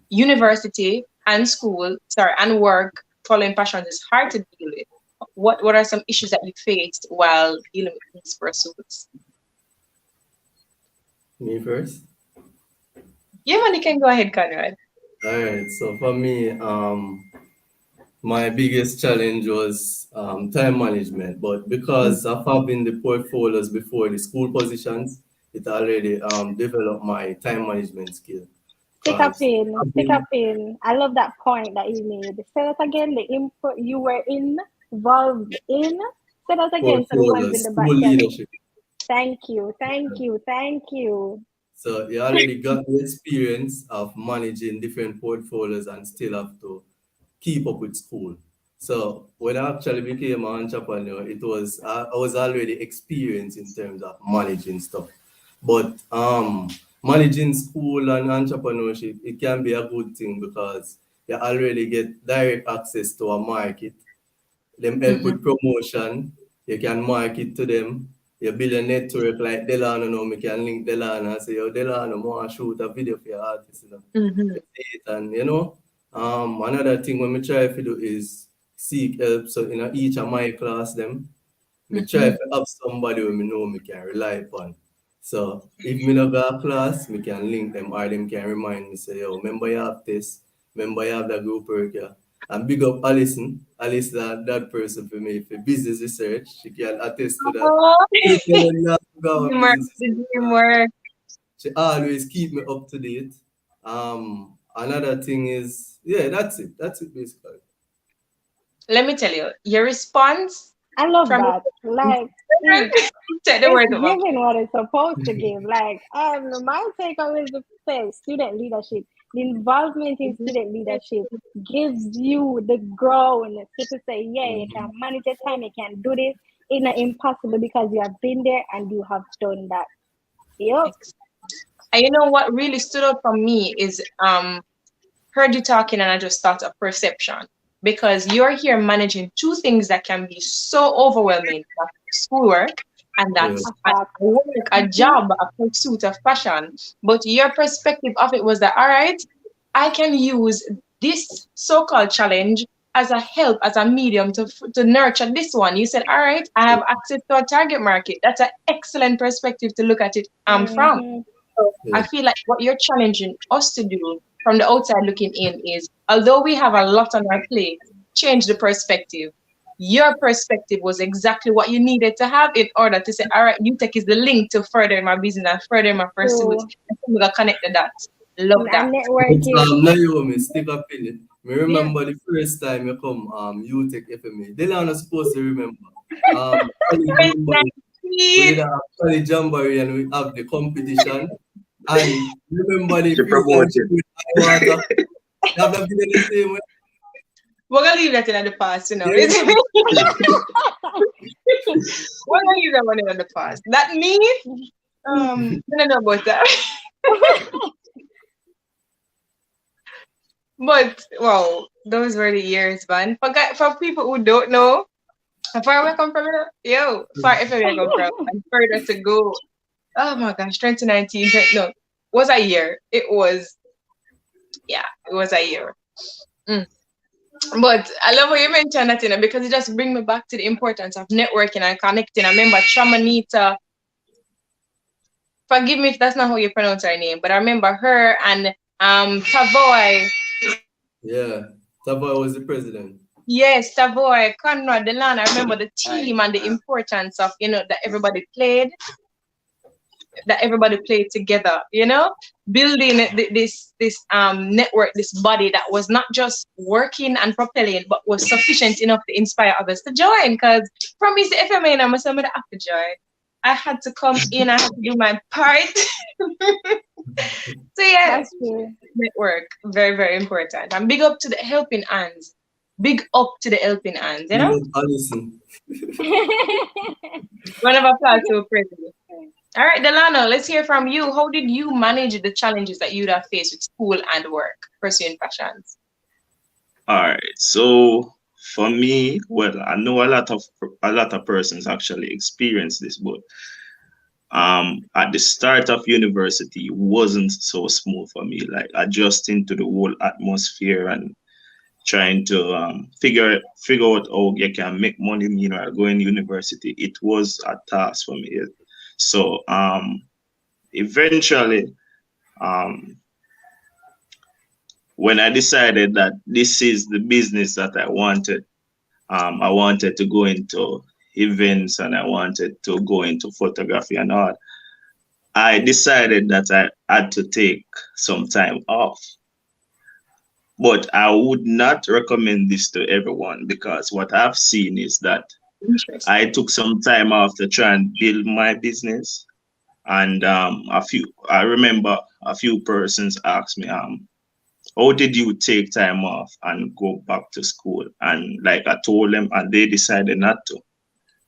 University and school, sorry, and work, following passions is hard to deal with. What are some issues that you faced while dealing with these pursuits? Me first. Yeah, man, you can go ahead, Conrad. All right. So for me, my biggest challenge was time management. But because of having the portfolios before the school positions, it already developed my time management skill. Stick a Because pin, I've stick a been pin. I love that point that you made. Say that again. The input you were involved in Say that again for the ones in the back. School leadership. Thank you. So you already got the experience of managing different portfolios and still have to keep up with school. So when I actually became an entrepreneur, it was I was already experienced in terms of managing stuff. But managing school and entrepreneurship, it can be a good thing because you already get direct access to a market. Them help with promotion. You can market to them. You build a network like Delano now. We can link Delano and say, yo, Delano, I want to shoot a video for your artist. You know? And you know, another thing when we try to do is seek help. So in each of my class, them, we try to have somebody who me know me can rely upon. So if me not got a class, me can link them or them can remind me, say, yo, remember you have this, remember you have that group work here. And big up Alison. Alison, that person for me for business research. She can attest to that. Teamwork. She always keep me up to date. Another thing is, yeah, that's it. That's it basically. Let me tell you, your response. I love that. Like, take the word it's giving what it's supposed to give. Like, my takeaway is to say student leadership. The involvement in student leadership gives you the ground to say, yeah, you can manage your time, you can do this. It's not impossible because you have been there and you have done that. Yep. And you know what really stood out for me is heard you talking and I just thought of perception. Because you're here managing two things that can be so overwhelming, like schoolwork and that's a job, a pursuit of passion. But your perspective of it was that, all right, I can use this so-called challenge as a help, as a medium to nurture this one. You said, all right, I have access to a target market. That's an excellent perspective to look at it from. So I feel like what you're challenging us to do from the outside looking in is, although we have a lot on our plate, change the perspective. Your perspective was exactly what you needed to have in order to say, all right, UTECH is the link to further my business, further my pursuit. We're going to connect the dots. Love that. Naomi, stick up in it. Me remember the first time you come UTECH FMA. Delano supposed to remember. We did a college jamboree and we have the competition. And remember the water. Have that been the same way? We're gonna leave that in the past, you know. We're gonna leave that one in the past. That me, I don't know about that. But wow, those were the years, man. For people who don't know, far away I come from, far if I come from, and further to go. Oh my gosh, 2019, no, was a year. It was a year. But I love what you mentioned that, because it just brings me back to the importance of networking and connecting. I remember Chamanita, forgive me if that's not how you pronounce her name, but I remember her and Tavoy. Yeah, Tavoy was the president. Yes, Tavoy, Conrad, Delano. I remember the team and the importance of, that everybody played together, building this network, this body that was not just working and propelling, but was sufficient enough to inspire others to join. Because from me, the FMA, and I'm have to join. I had to come in, I had to do my part. So yeah, network, very, very important. And big up to the helping hands. Big up to the helping hands, Alison. Round of applause to President. All right, Delano, let's hear from you. How did you manage the challenges that you'd have faced with school and work, pursuing passions? All right, so for me, well, I know a lot of persons actually experience this, but at the start of university, it wasn't so smooth for me, like adjusting to the whole atmosphere and trying to figure out how you can make money, going to university. It was a task for me. So eventually, when I decided that this is the business that I wanted to go into events and I wanted to go into photography and all, I decided that I had to take some time off. But I would not recommend this to everyone, because what I've seen is that Interesting. I took some time off to try and build my business. And I remember a few persons asked me, how did you take time off and go back to school? And like I told them, and they decided not to.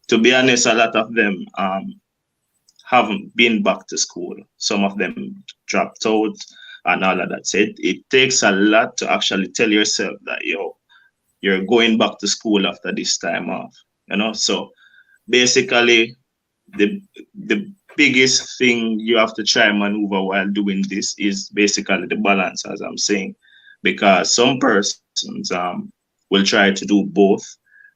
To be honest, a lot of them haven't been back to school. Some of them dropped out and all of that. So it takes a lot to actually tell yourself that you're going back to school after this time off. So basically the biggest thing you have to try and maneuver while doing this is basically the balance, as I'm saying, because some persons will try to do both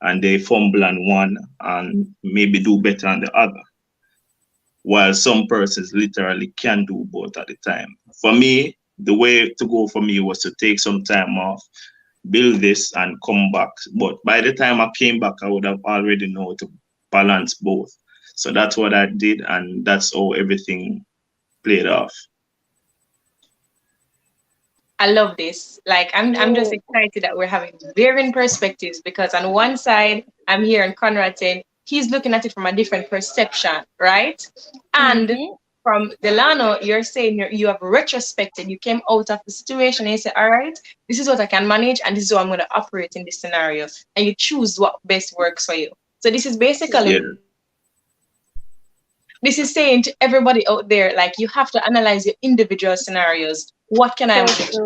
and they fumble on one and maybe do better on the other, while some persons literally can do both at the time. For me, the way to go for me was to take some time off, build this and come back. But by the time I came back, I would have already known to balance both. So that's what I did, and that's how everything played off. I love this. Like I'm just excited that we're having varying perspectives, because on one side I'm hearing Conrad saying he's looking at it from a different perception, right? And from Delano, you're saying you have retrospected, you came out of the situation and you say, all right, this is what I can manage and this is how I'm going to operate in this scenario. And you choose what best works for you. So this is basically, this is saying to everybody out there, like, you have to analyze your individual scenarios. What can I manage?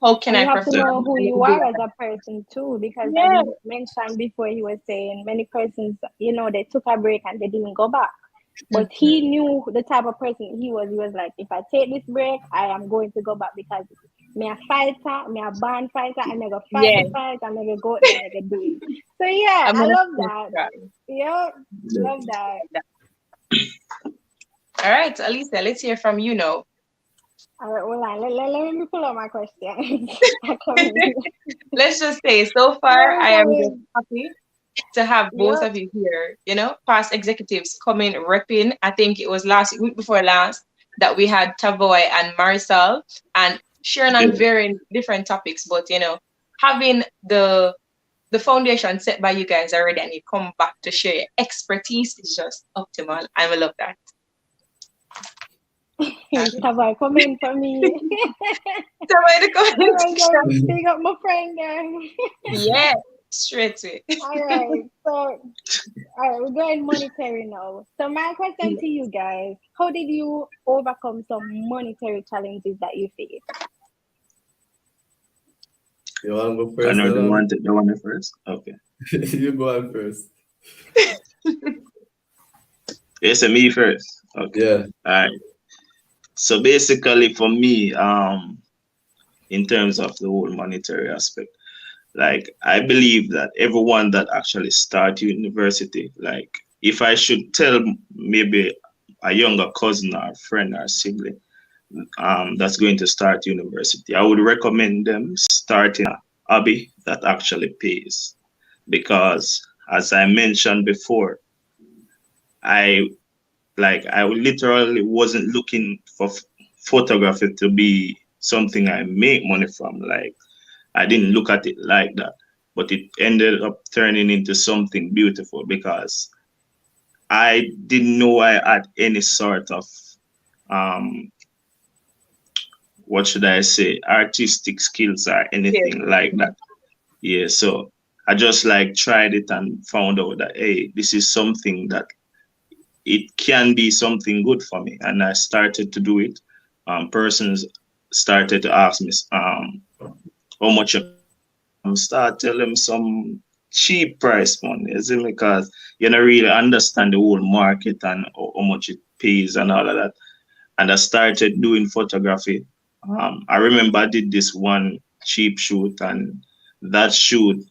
How can I have perform? to know who you are as a person too, because as you mentioned before, he was saying many persons, they took a break and they didn't go back. But he knew the type of person he was. He was like, if I take this break, I am going to go back because me a fighter, me a band fighter, I'm going to fight the fight, I'm going to go there, I'm going to do it. So yeah, I love that. Yeah, love that. All right, Alicia, let's hear from you now. All right, well, let me pull out my question. Let's just say, so far, I am just happy to have both of you here, past executives coming, repping. I think it was week before last that we had Tavoy and Marisol and sharing on very different topics, but having the foundation set by you guys already and you come back to share your expertise is just optimal. I will love that. Tavoy, come in for me. Tavoy, the comment. Big up my friend there. Yeah. Straight to it. All right, we're going monetary now. So my question to you guys, how did you overcome some monetary challenges that you faced? You want to go first? I know the one first. Okay. You go on first. It's me first. Okay. Yeah. All right. So basically for me, in terms of the whole monetary aspect, like, I believe that everyone that actually start university, like, if I should tell maybe a younger cousin or friend or sibling that's going to start university, I would recommend them starting a hobby that actually pays. Because as I mentioned before, I literally wasn't looking for photography to be something I make money from. Like, I didn't look at it like that, but it ended up turning into something beautiful because I didn't know I had any sort of, what should I say, artistic skills or anything like that. Yeah, so I just tried it and found out that, hey, this is something that it can be something good for me. And I started to do it. Persons started to ask me, how much start telling them some cheap price money, is it? Because you don't really understand the whole market and how much it pays and all of that. And I started doing photography. I remember I did this one cheap shoot, and that shoot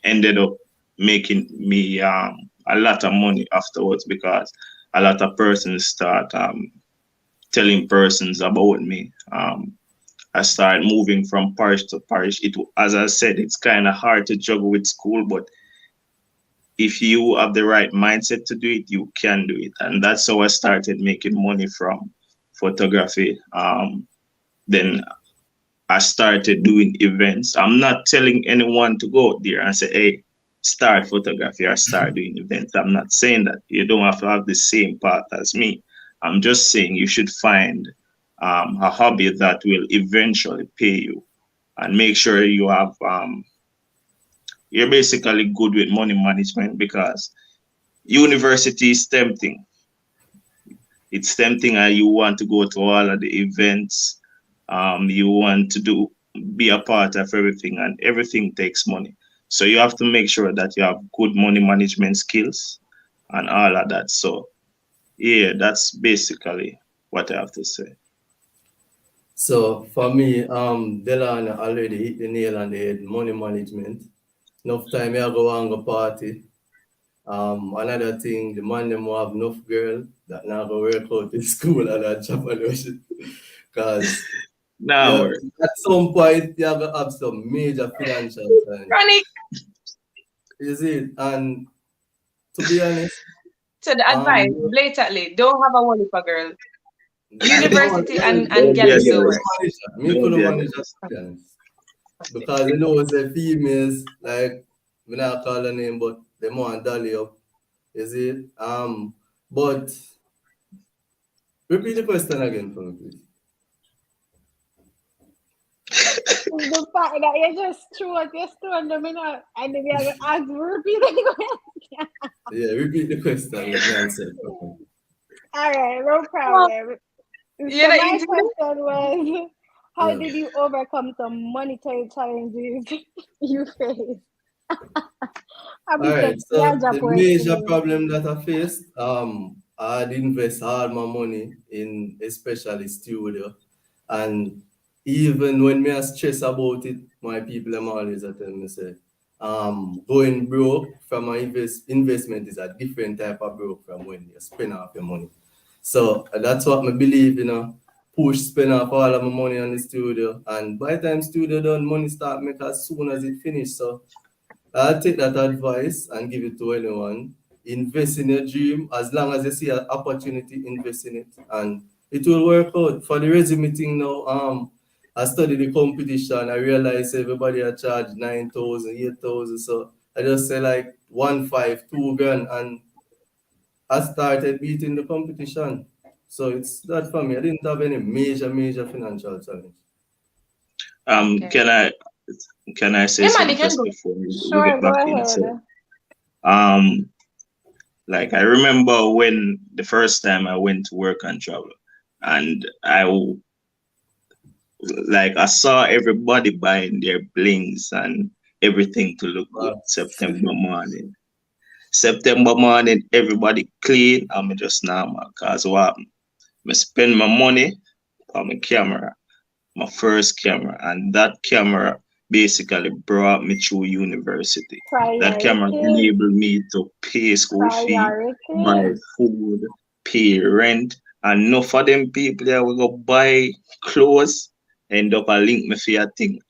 ended up making me a lot of money afterwards, because a lot of persons start telling persons about me. I started moving from parish to parish. As I said, it's kind of hard to juggle with school, but if you have the right mindset to do it, you can do it. And that's how I started making money from photography. Then I started doing events. I'm not telling anyone to go out there and say, hey, start photography or start doing events. I'm not saying that you don't have to have the same path as me. I'm just saying you should find a hobby that will eventually pay you, and make sure you have you're basically good with money management, because university is tempting. It's tempting, and you want to go to all of the events. You want to be a part of everything, and everything takes money. So you have to make sure that you have good money management skills and all of that. So yeah, that's basically what I have to say. So for me, Delano already hit the nail on the head. Money management. Enough time I go and go party. Another thing, the man them will have enough girl that now go work out in school and that job and because Now, at some point you have to have some major financial challenge. Chronic. You see, and to be honest, So the advice, blatantly, don't have a wally for girl. University and Don't be girl is a the jealous. worst. me Don't couldn't be a manage jealous. that, to be honest. Because you know, the females, like, we not call her name, but they want dolly up. Is it? But repeat the question again for me, please. The fact that you just threw it, you threw them in, and then you have to ask, repeat the question. Yeah, repeat the question. Let me answer. All right, no problem. So You're not my eating question was, how Yeah. did you overcome some monetary challenges you faced? All right, so the major problem that I faced, I had invest all my money in especially studio, and even when me I stress about it, my people them always tell me say, going broke from an investment is a different type of broke from when you spend off your money. So that's what I believe, push spend off all of my money on the studio, and by the time studio done, money start make as soon as it finish. So I'll take that advice and give it to anyone. Invest in your dream. As long as you see an opportunity, invest in it, and it will work out. For the resume thing now, I studied the competition. I realized everybody had charged 9,000, 8,000. So I just say like 1.5, 2 grand, and I started beating the competition. So it's that for me. I didn't have any major financial challenge. Okay. Can I say Yeah, man, something you can just go. before we Sure, get go back in? ahead. So, like I remember when the first time I went to work and travel, and I saw everybody buying their blings and everything to look good. September morning, everybody clean. I'm just normal. Cause what happened? I spend my money on my camera, my first camera, and that camera basically brought me through university. That camera enabled me to pay school fee, buy food, pay rent, and enough of them people that will go buy clothes, end up a link me for your thing.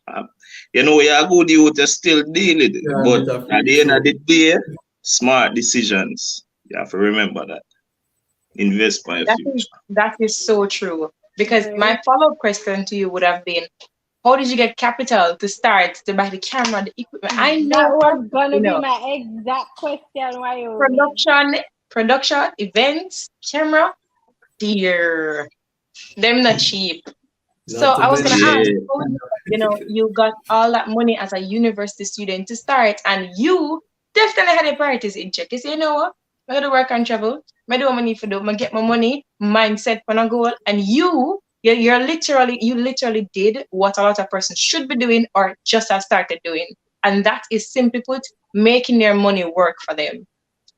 You're good youth, you still dealing it, but at the end of the day, smart decisions. You have to remember that. Invest for your future. That is so true. Because my follow-up question to you would have been, how did you get capital to start to buy the camera, the equipment? I know that was gonna be my exact question. Production, events, camera, dear, them not cheap. So I was gonna ask, you got all that money as a university student to start, and you definitely had your priorities in check. You say, you know what? I gotta work and travel. I do what I need to do. I get my money, mindset on a goal, and you literally did what a lot of persons should be doing or just have started doing, and that is simply put, making their money work for them.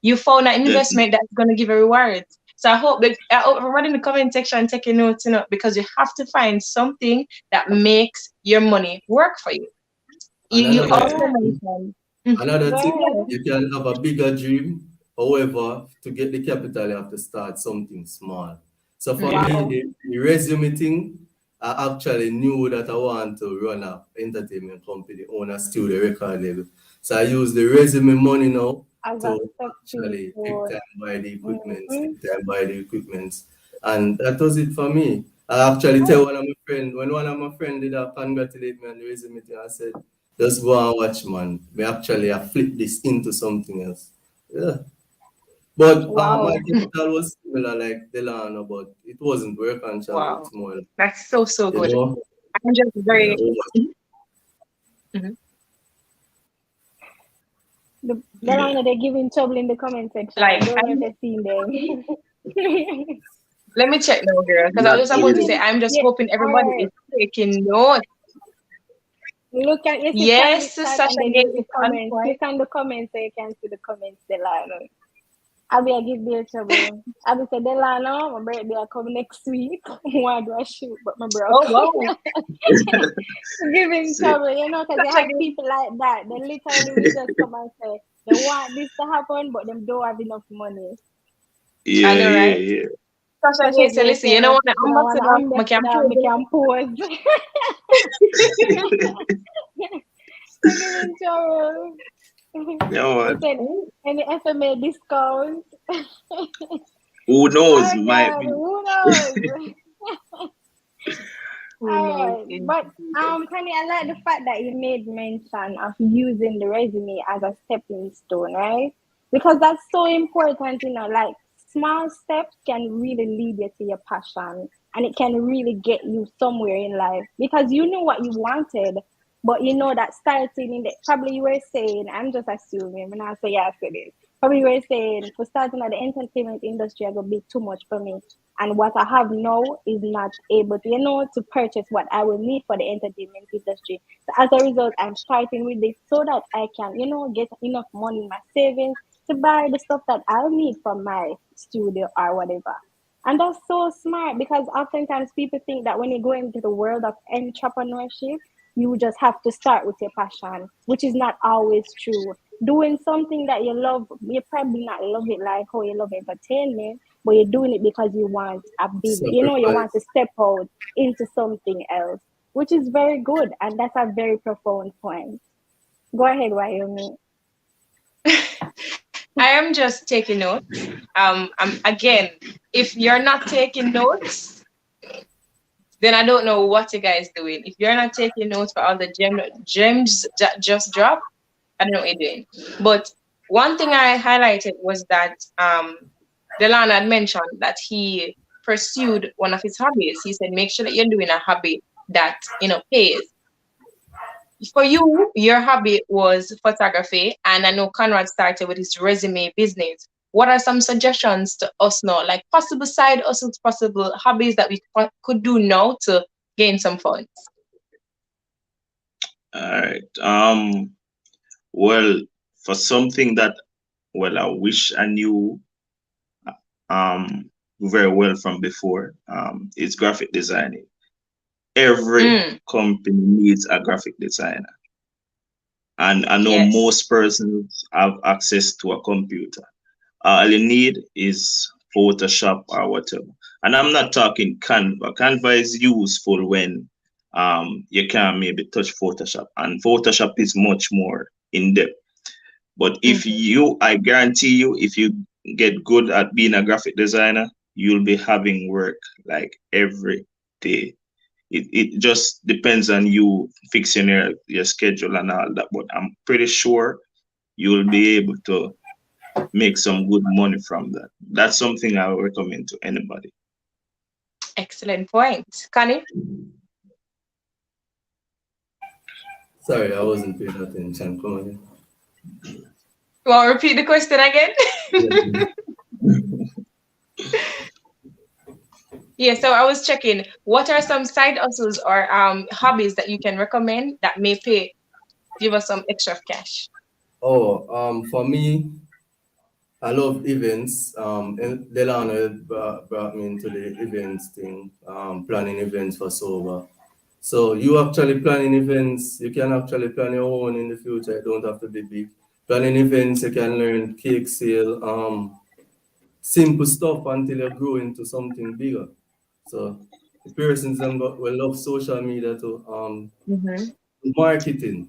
You found an investment that's gonna give a reward. So I hope everybody in the comment section taking notes, because you have to find something that makes your money work for you. You also mentioned another thing, you can have a bigger dream. However, to get the capital, you have to start something small. So for me, the resume thing, I actually knew that I want to run an entertainment company, own a studio record label. So I use the resume money now to actually take time buy the equipment, and that was it for me. I actually tell one of my friends, when one of my friends did congratulate me on the resume thing, I said, Just go and watch, man. We actually have flipped this into something else. Yeah. But Wow. my digital was similar like Delano, but it wasn't work and travel. Wow. It's more, That's so you good. know, I'm just very over. The line they're giving trouble in the comment section. like I don't know if they've seen them. let me check now, girl, because I was just about to say I'm just Yeah, hoping everybody alright. is taking notes. Look at your Yes, private chat Sasha and then gave there's the it on comments. point. Click on the comments so you can see the comments, Delano. I'll be a give you trouble. I'll be say Delano, my birthday will come next week. Why do I shoot but my bro? Oh wow. Giving See, trouble, you know, because you Sasha have gave people like that. They literally will just come and say they want this to happen, but they don't have enough money. I yeah, know, yeah, right? yeah. Sasha That's what gave say, they listen, you know say. what the You know, when ambassador, I'm I there can for that, pay we them. can pause. Giving trouble. Yeah, They man. said any FMA discount. Who knows? Oh Might God, be. who knows? Who knows? Alright, but Connie, I like the fact that you made mention of using the resume as a stepping stone, right? Because that's so important, you know, like small steps can really lead you to your passion and it can really get you somewhere in life because you knew what you wanted, but you know that starting in the probably you were saying, I'm just assuming, when I say yes to this, probably you were saying for starting at the entertainment industry, it would be too much for me and what I have now is not able to, you know, to purchase what I will need for the entertainment industry. So as a result, I'm starting with this so that I can, you know, get enough money in my savings to buy the stuff that I'll need for my studio or whatever. And that's so smart because oftentimes people think that when you go into the world of entrepreneurship, you just have to start with your passion, which is not always true. Doing something that you love, you probably not love it like how you love entertainment, but you're doing it because you want a big, you know, you want to Sacrifice. step out into something else, which is very good. And that's a very profound point. Go ahead, Wyoming. I am just taking notes. Again, if you're not taking notes, then I don't know what you guys doing. If you're not taking notes for all the gems that just dropped, I don't know what you're doing. But one thing I highlighted was that Delano had mentioned that he pursued one of his hobbies. He said, make sure that you're doing a hobby that, you know, pays. For you, your hobby was photography, and I know Conrad started with his resume business. What are some suggestions to us now, like possible side hustles, possible hobbies that we could do now to gain some funds? All right. Well, for something that, well, I wish I knew very well from before, is graphic designing. Every company needs a graphic designer. And I know Yes. most persons have access to a computer. All you need is Photoshop or whatever. And I'm not talking Canva. Canva is useful when you can maybe touch Photoshop. And Photoshop is much more in depth. But if I guarantee you, if you get good at being a graphic designer, you'll be having work like every day. It just depends on you fixing your schedule and all that. But I'm pretty sure you'll be able to make some good money from that. That's something I would recommend to anybody. Excellent point. Connie? Sorry, I wasn't paying attention. Come on. You want to repeat the question again? Yeah, so I was checking. What are some side hustles or hobbies that you can recommend that may pay, give us some extra cash? Oh, for me, I love events. And Delano brought me into the events thing, planning events for sober. So you actually planning events, you can actually plan your own in the future. It don't have to be big. Planning events, you can learn cake sale, simple stuff until you grow into something bigger. So the persons them will love social media to marketing,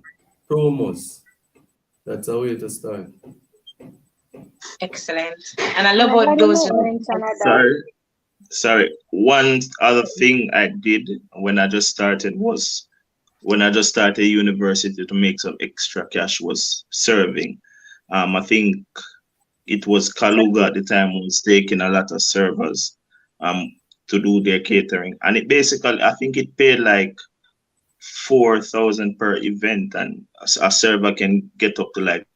promos. That's a way to start. Excellent. And I And love I'm how glad you those. made mention of that. Sorry. One other thing I did when I just started was when I just started university to make some extra cash was serving. I think it was Kaluga at the time was taking a lot of servers to do their catering, and it basically I think it paid like 4,000 per event, and a server can get up to like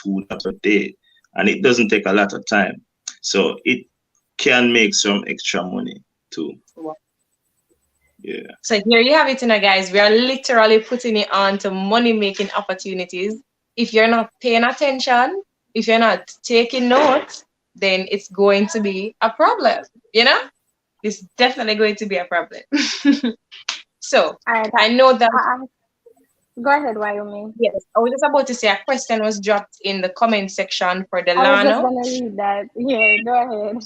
$2 a day, and it doesn't take a lot of time, so it can make some extra money too. Wow. Yeah. So here you have it, guys. We are literally putting it on to money-making opportunities. If you're not paying attention, if you're not taking notes, then it's going to be a problem. It's definitely going to be a problem. So I know that. Go ahead, Wyoming. Yes, I was just about to say a question was dropped in the comment section for Delano. I was just gonna read that. Yeah, go ahead.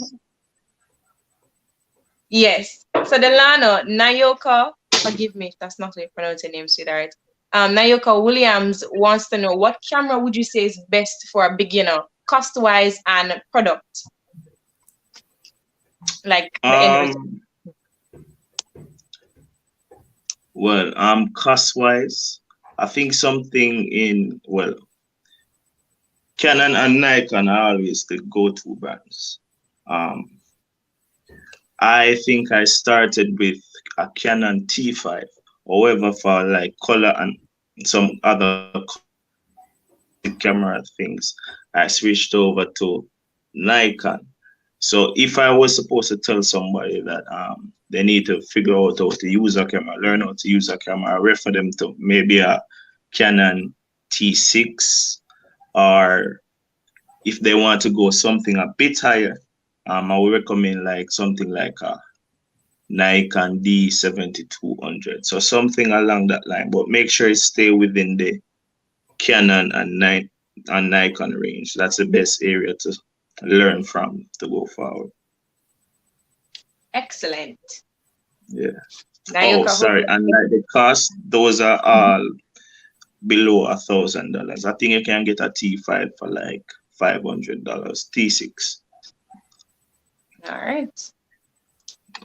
Yes. So Delano, Nayoka, forgive me if that's not how you pronounce your name, sweetheart. Nayoka Williams wants to know, what camera would you say is best for a beginner, cost-wise and product? Like the end result. Well, cost-wise, I think something in, well, Canon and Nikon are always the go-to brands. I think I started with a Canon T5. However, for like color and some other camera things, I switched over to Nikon. So if I was supposed to tell somebody that they need to figure out how to use a camera, learn how to use a camera, I refer them to maybe a Canon T6, or if they want to go something a bit higher, I would recommend like something like a Nikon D7200. So something along that line, but make sure it stay within the Canon and Nikon range. That's the best area to learn from to go forward. Excellent. Yeah. Nayoka, sorry, and like the cost, those are all below $1,000. I think you can get a T5 for like $500, T6. All right.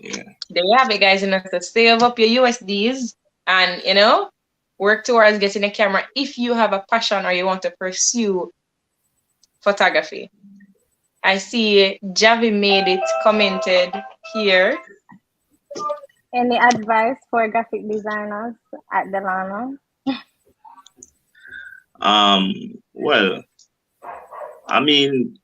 Yeah. There you have it, guys. So save up your USDs and, work towards getting a camera if you have a passion or you want to pursue photography. I see Javi made it commented here. Any advice for graphic designers at Delano? Well, I mean,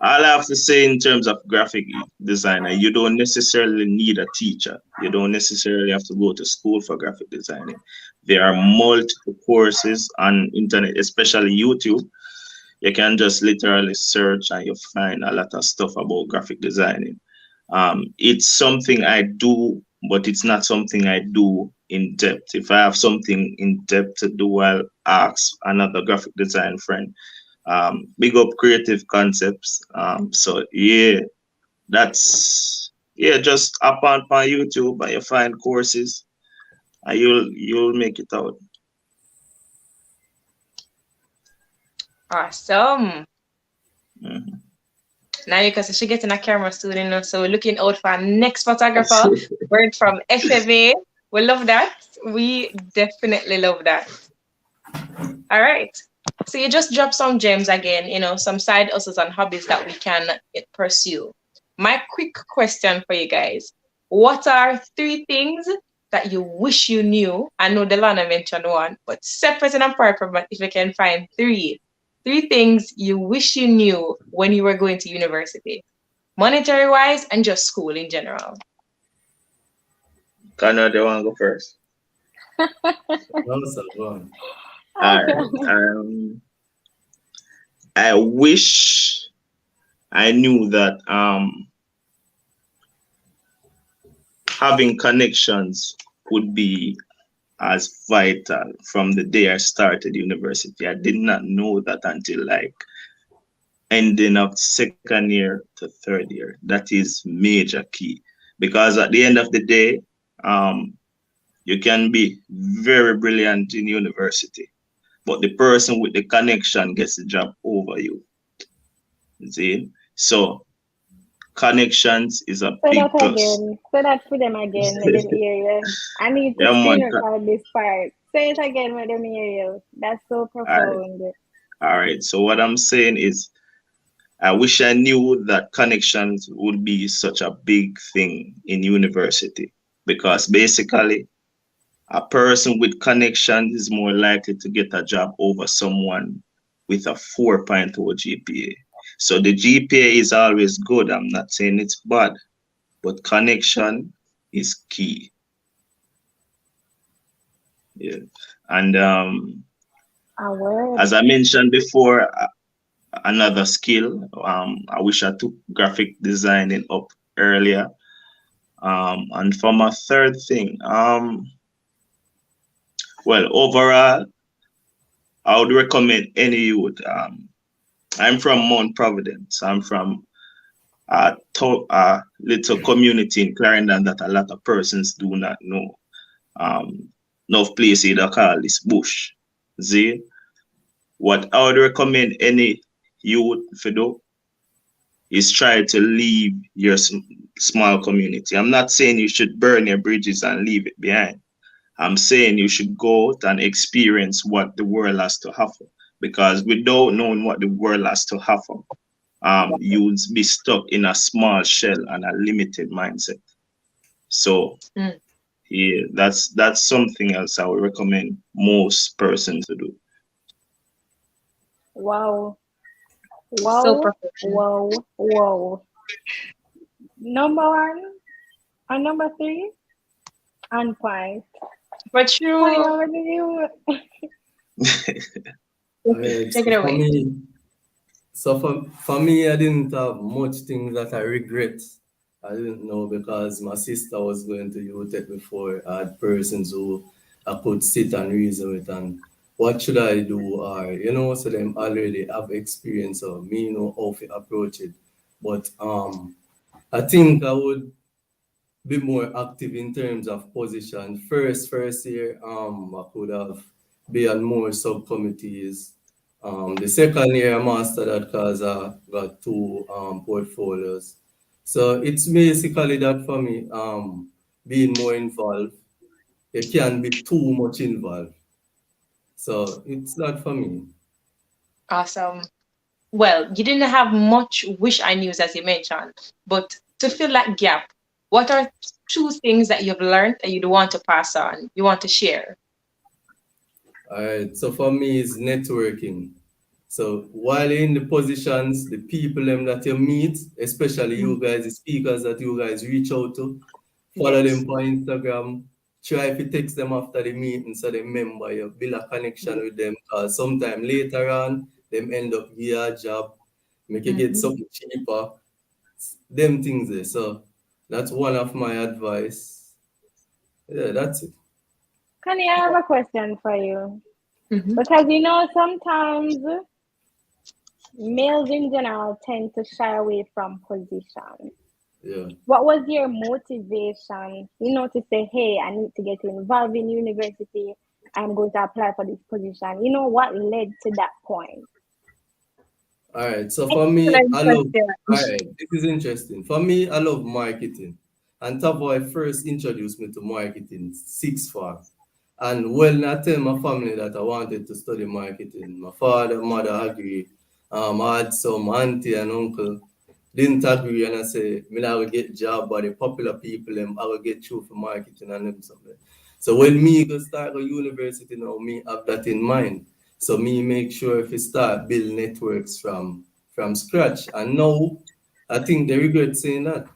all I have to say in terms of graphic designer, you don't necessarily need a teacher. You don't necessarily have to go to school for graphic designing. There are multiple courses on internet, especially YouTube. You can just literally search and you find a lot of stuff about graphic designing. It's something I do, but it's not something I do in depth. If I have something in depth to do, I'll ask another graphic design friend. Big up Creative Concepts. So yeah, just up on YouTube and you find courses and you'll make it out. Awesome. Mm-hmm. Now you can see she getting a camera soon, so we're looking out for our next photographer. Word from FMA. We love that. We definitely love that. All right. So you just dropped some gems again, some side hustles and hobbies that we can pursue. My quick question for you guys. What are 3 things that you wish you knew? I know Delano mentioned one, but separate and apart from it, if you can find 3 things you wish you knew when you were going to university, monetary-wise and just school in general. Conrad, do you want to go first? No, sir, go on. All right. I wish I knew that having connections would be as vital from the day I started university. I did not know that until like ending of 2nd year to 3rd year. That is major key, because at the end of the day, you can be very brilliant in university, but the person with the connection gets the job over you. See? So connections is a Say big that plus. again. Say that for them again. Let them hear you. I need to Yeah, screen man. record this part. Say it again. Let them hear you. That's so profound. All right. So what I'm saying is, I wish I knew that connections would be such a big thing in university, because basically a person with connections is more likely to get a job over someone with a 4.0 GPA. So the GPA is always good. I'm not saying it's bad, but connection is key. Yeah. And as I mentioned before, another skill, I wish I took graphic designing up earlier. And for my third thing, well, overall, I would recommend any youth. I'm from Mount Providence. I'm from a little community in Clarendon that a lot of persons do not know. No place either call this bush. See, what I would recommend any youth to do is try to leave your small community. I'm not saying you should burn your bridges and leave it behind. I'm saying you should go out and experience what the world has to offer. Because without knowing what the world has to offer, you'll be stuck in a small shell and a limited mindset. So yeah, that's something else I would recommend most persons to do. Wow. So Wow. professional. Wow. Number 1 and number 3 and 5. But true. What do you? Take it away. For me, I didn't have much things that I regret. I didn't know, because my sister was going to UTECH before. I had persons who I could sit and reason with, and what should I do? Or, so them already have experience of me, how to approach it. But I think I would be more active in terms of position. First year, I could have been on more subcommittees. The second year, I mastered that because I got 2 portfolios. So it's basically that for me, being more involved. You can't be too much involved. So it's that for me. Awesome. Well, you didn't have much wish I knew, as you mentioned, but to fill that gap, what are 2 things that you've learned that you want to pass on, you want to share? All right. So for me, it's networking. So while you're in the positions, the people them that you meet, especially you guys, the speakers that you guys reach out to, follow them on Instagram. Try to text them after the meeting so they remember you, build a connection with them. Because sometime later on, them end up give you a job, make you get something cheaper. Them things there. So that's one of my advice. Yeah, that's it. Connie, I have a question for you. Mm-hmm. Because sometimes males in general tend to shy away from positions. Yeah. What was your motivation, to say, hey, I need to get involved in university. I'm going to apply for this position. What led to that point? All right. So for me, all right, this is interesting. For me, I love marketing. And Tavoy first introduced me to marketing, sixth form. And when I tell my family that I wanted to study marketing, my father, mother agreed. I had some auntie and uncle didn't agree, and I say, I will get job by the popular people, I will get through for marketing and them something. So when me go start go university now, me have that in mind. So me make sure if you start build networks from scratch. And now I think they regret saying that.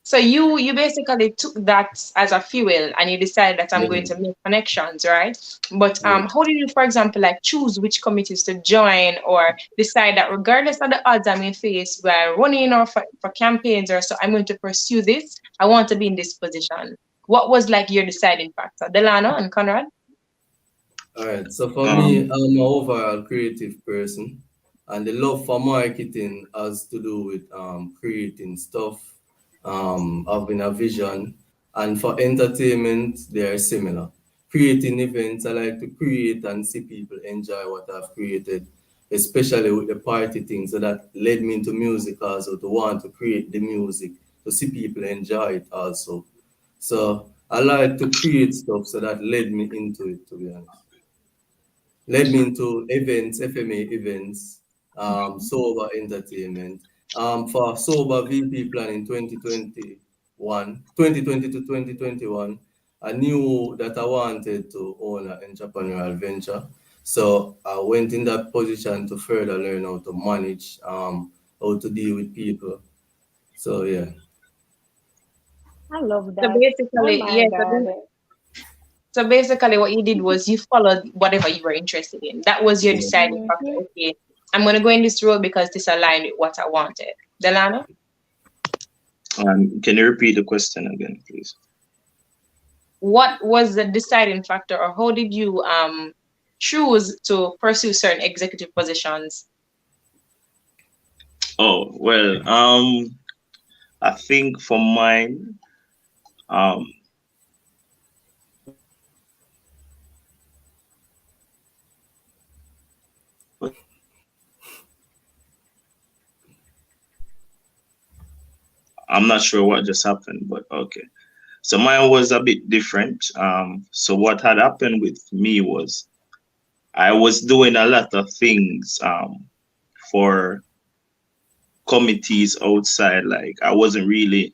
So you basically took that as a fuel and you decided that I'm going to make connections, right? But how did you, for example, like choose which committees to join, or decide that regardless of the odds I may face while running or for campaigns or so, I'm going to pursue this. I want to be in this position. What was like your deciding factor? Delano and Conrad? All right. So for me, I'm an overall creative person, and the love for marketing has to do with creating stuff, having a vision, and for entertainment, they are similar. creating events. I like to create and see people enjoy what I've created, especially with the party thing. So that led me into music also, to want to create the music, to see people enjoy it also. So I like to create stuff, so that led me into it, to be honest. Led me into events, FMA events, sober entertainment. For sober VP plan in 2020 to 2021, I knew that I wanted to own an entrepreneurial venture. So I went in that position to further learn how to manage, how to deal with people. So yeah. I love So that. Oh basically, my yeah. God. So basically, what you did was you followed whatever you were interested in. That was your Yeah. deciding factor. Okay, I'm gonna go in this road because this aligned with what I wanted. Delano, Can you repeat the question again, please? what was the deciding factor, or how did you choose to pursue certain executive positions? Oh, well, I think for mine, um, I'm not sure what just happened, but okay. So mine was a bit different. So what had happened with me was I was doing a lot of things for committees outside. Like I wasn't really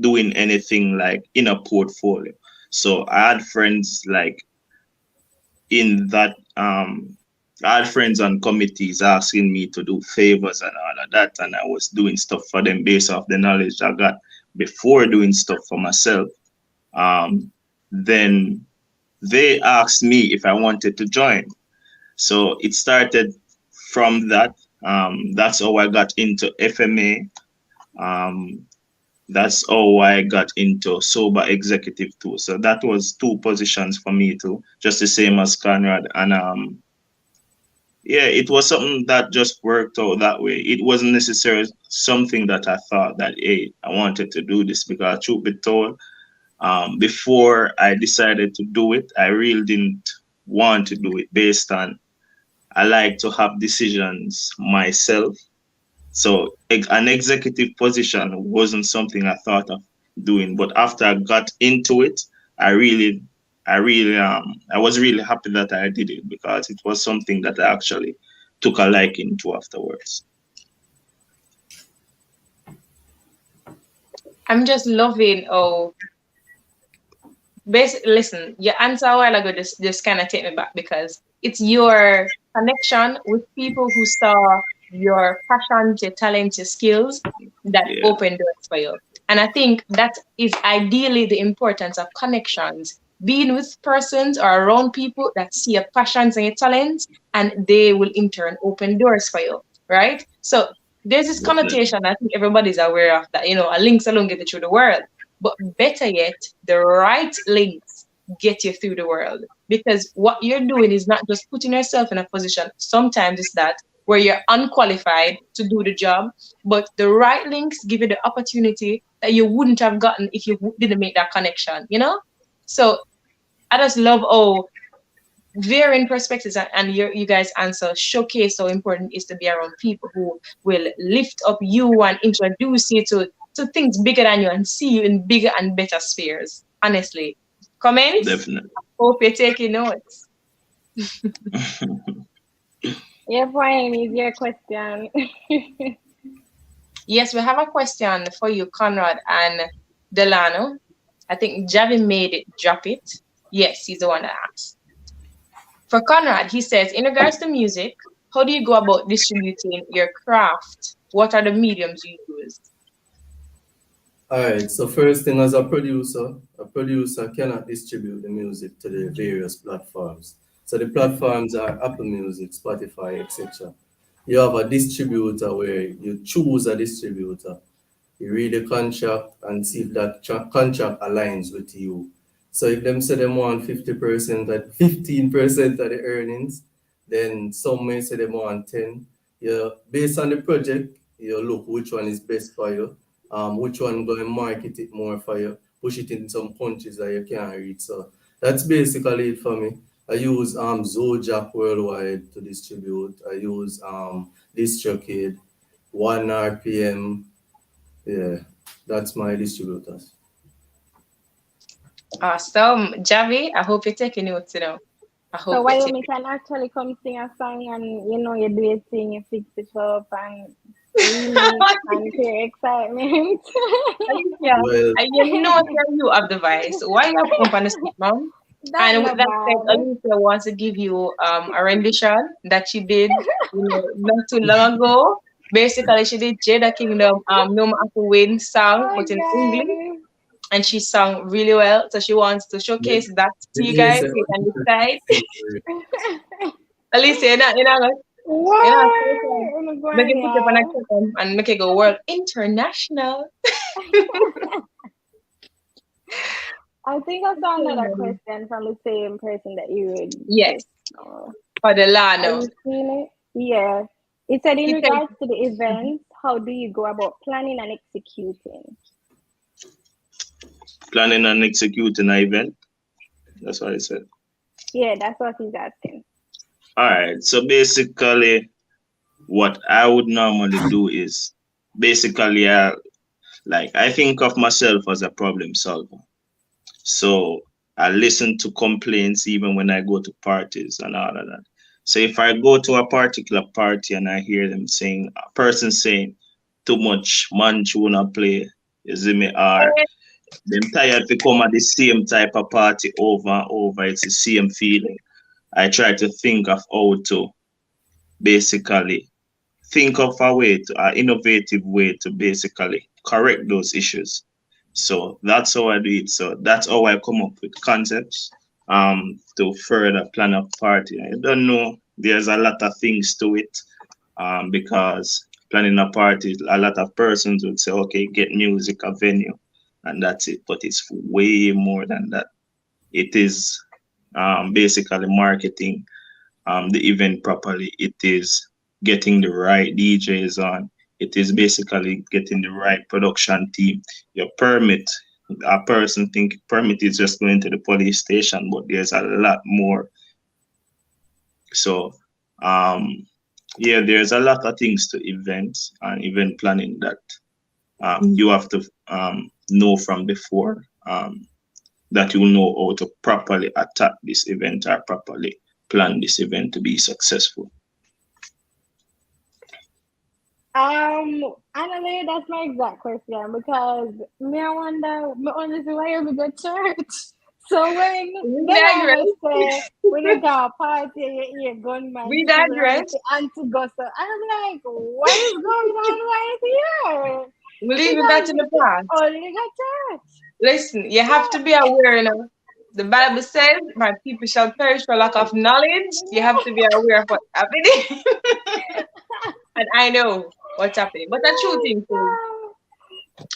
doing anything like in a portfolio. So I had friends like in that I had friends on committees asking me to do favors and all of that, and I was doing stuff for them based off the knowledge I got before doing stuff for myself. Then they asked me if I wanted to join. So it started from that. That's how I got into FMA. Um, that's how I got into sober executive too. So that was two positions for me too, just the same as Conrad. And yeah, it was something that just worked out that way. It wasn't necessarily something that I thought that, hey, I wanted to do this, because truth be told, before I decided to do it, I really didn't want to do it based on I like to have decisions myself. So an executive position wasn't something I thought of doing. But after I got into it, I really, I was really happy that I did it, because it was something that I actually took a liking to afterwards. I'm just loving, listen, your answer a while ago just kind of take me back, because it's your connection with people who saw your passion, your talent, your skills that Yeah, open doors for you. And I think that is ideally the importance of connections, being with persons or around people that see your passions and your talents, and they will in turn open doors for you, right? So there's this definitely. connotation, I think everybody's aware of that, a links alone get you through the world. But better yet, the right links get you through the world. Because what you're doing is not just putting yourself in a position, sometimes it's that where you're unqualified to do the job, but the right links give you the opportunity that you wouldn't have gotten if you didn't make that connection? So I just love varying perspectives, and you guys answer showcase how important it is to be around people who will lift up you and introduce you to things bigger than you and see you in bigger and better spheres. Honestly. Comments? Definitely. Hope you're taking notes. Yeah, Brian, is your question. Yes, we have a question for you, Conrad and Delano. I think Javi made it drop it. Yes, he's the one that asked. For Conrad, he says, in regards to music, how do you go about distributing your craft? What are the mediums you use? All right. So first thing, as a producer cannot distribute the music to the various platforms. So the platforms are Apple Music, Spotify, etc. You have a distributor where you choose a distributor. You read the contract and see if that contract aligns with you. So if them say them want 50% at 15% of the earnings, then some may say they want 10. You based on the project, you look which one is best for you, which one going to market it more for you, push it in some countries that you can't reach. So That's basically it for me. I use Zojak Worldwide to distribute. I use DistroKid, 1 RPM. Yeah, that's my distributors. Awesome. Javi, I hope you're taking notes, you know. I hope So why you're you taking can actually come sing a song and you do your thing, you fix it up and remix and create excitement. Yeah, Well, and you know that you have the voice. Why you have to come on the spot, mom? That's And with not that said, bad. Alicia wants to give you a rendition that she did, you know, not too long ago. Basically, she did Jada Kingdom No Matter Win song, Oh but in English, god. and she sang really well. So she wants to showcase that to you guys. So you can decide. Alicia, you're not Why? I'm make going it put you on a yeah. second and make it go world international. I think I saw another question from the same person that you would Yes, uh, for are Delano. you seeing it? Yeah. It said in He said, regards to the events, how do you go about planning and executing? Planning and executing an event. That's what I said. Yeah, that's what he's asking. All right. So basically, what I would normally do is basically, I think of myself as a problem solver. So I listen to complaints even when I go to parties and all of that. So if I go to a particular party and I hear them saying, a person saying too much man tuna play, you see me, or them tired to come at the same type of party over and over, it's the same feeling. I try to think of how to basically think of a way to an innovative way to basically correct those issues. So that's how I do it. So that's how I come up with concepts to further plan a party. I don't know, there's a lot of things to it because planning a party, a lot of persons would say, okay, get music, a venue, and that's it. But it's way more than that. It is basically marketing the event properly. It is getting the right DJs on. It is basically getting the right production team. Your permit, a person think permit is just going to the police station, but there's a lot more. So, yeah, there's a lot of things to events and event planning that you have to know from before that you know how to properly attack this event or properly plan this event to be successful. Annalie, that's my exact question because I wonder why you go to church. So when when you go a party, you gunman We digress. anti-gossip. I'm like, what is going on right here? We're leaving that in the past. Only got church. Listen, you have to be aware, you know. The Bible says, my people shall perish for lack of knowledge. You have to be aware of what's happening. And I know what's happening. But the true thing is,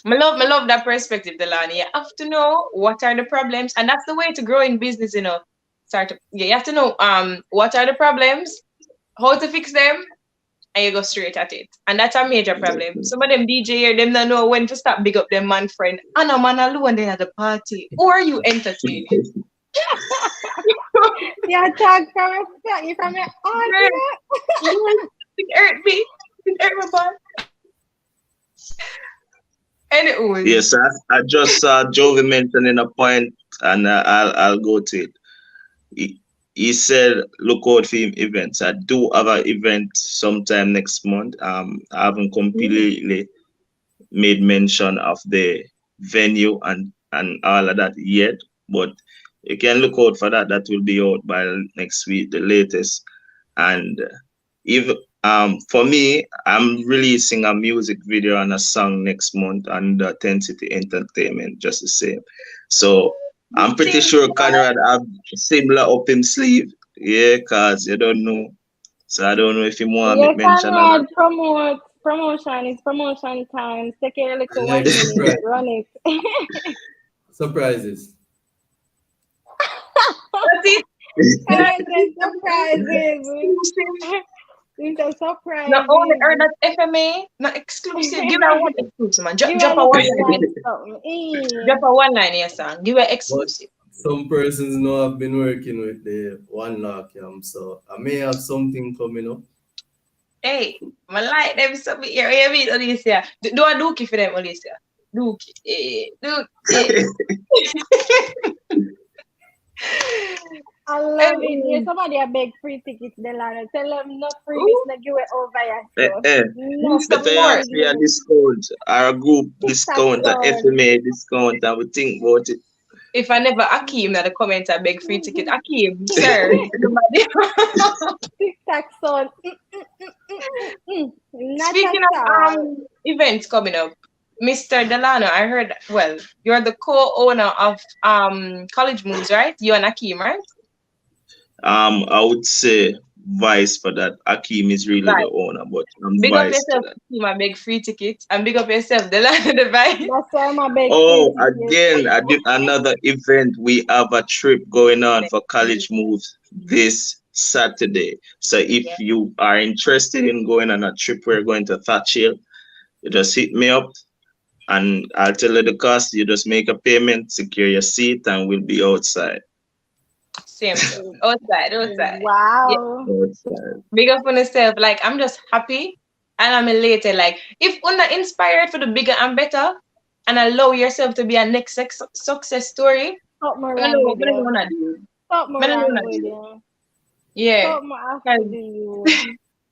I love that perspective, Delano. You have to know what are the problems, and that's the way to grow in business, you know. You have to know what are the problems, how to fix them, and you go straight at it. And that's a major problem. Some of them DJ here, them don't know when to stop big up them man friend. And a man alone they at the party. Or you entertain it. Yeah, talk from your heart. It hurt me. It hurt my butt. And it was. Yes, I just saw Jovi mentioning a point, and I'll go to it. He said, look out for him events. I do have an event sometime next month. I haven't completely made mention of the venue and all of that yet, but you can look out for that. That will be out by next week, the latest. And if for me, I'm releasing a music video and a song next month under 10 City Entertainment, just the same. So I'm pretty sure Conrad have similar up him sleeve. Yeah, cause you don't know. So I don't know if you want to mention Conrad, promotion. It's promotion time. Take a little 1 minute. Run it. Surprises. Surprises. It's a surprise. Not only or not FMA, not exclusive. Give her one exclusive, man. Drop a one line. Drop a one line, yes, song. Give her exclusive. some persons know I've been working with the One Law Camp, so I may have something coming up. Hey, I like them something here. You mean Alicia? Do a dookie for them, Alicia. Dookie. I love it. There's somebody a beg free tickets, Delano. Tell them not free, it's not give it over yourself. No, If you ask me a discount or a group discount, a FMA discount, and we think about it. If I never Akeem that the comment I beg free ticket, Akeem, sir. TikTok son. Speaking of events coming up, Mr. Delano, I heard, well, you're the co-owner of College Moves, right? You and Akeem, right? I would say vice for that. Akeem is really the owner, but I'm big up vice yourself, Akeem, I beg free tickets, and big up yourself, Delano the vice. That's why I'm a beg Oh, again, I did another event. We have a trip going on for College Moves this Saturday. So if you are interested in going on a trip, we're going to Thatch Hill. You just hit me up and I'll tell you the cost. You just make a payment, secure your seat, and we'll be outside. Same. Outside. Wow. Yeah, outside. Big up on yourself. Like, I'm just happy and I'm elated. Like, if you're not inspired for the bigger and better and allow yourself to be a next success story, Stop I don't know what you want to do. Stop Morang. Yeah. Stop after you.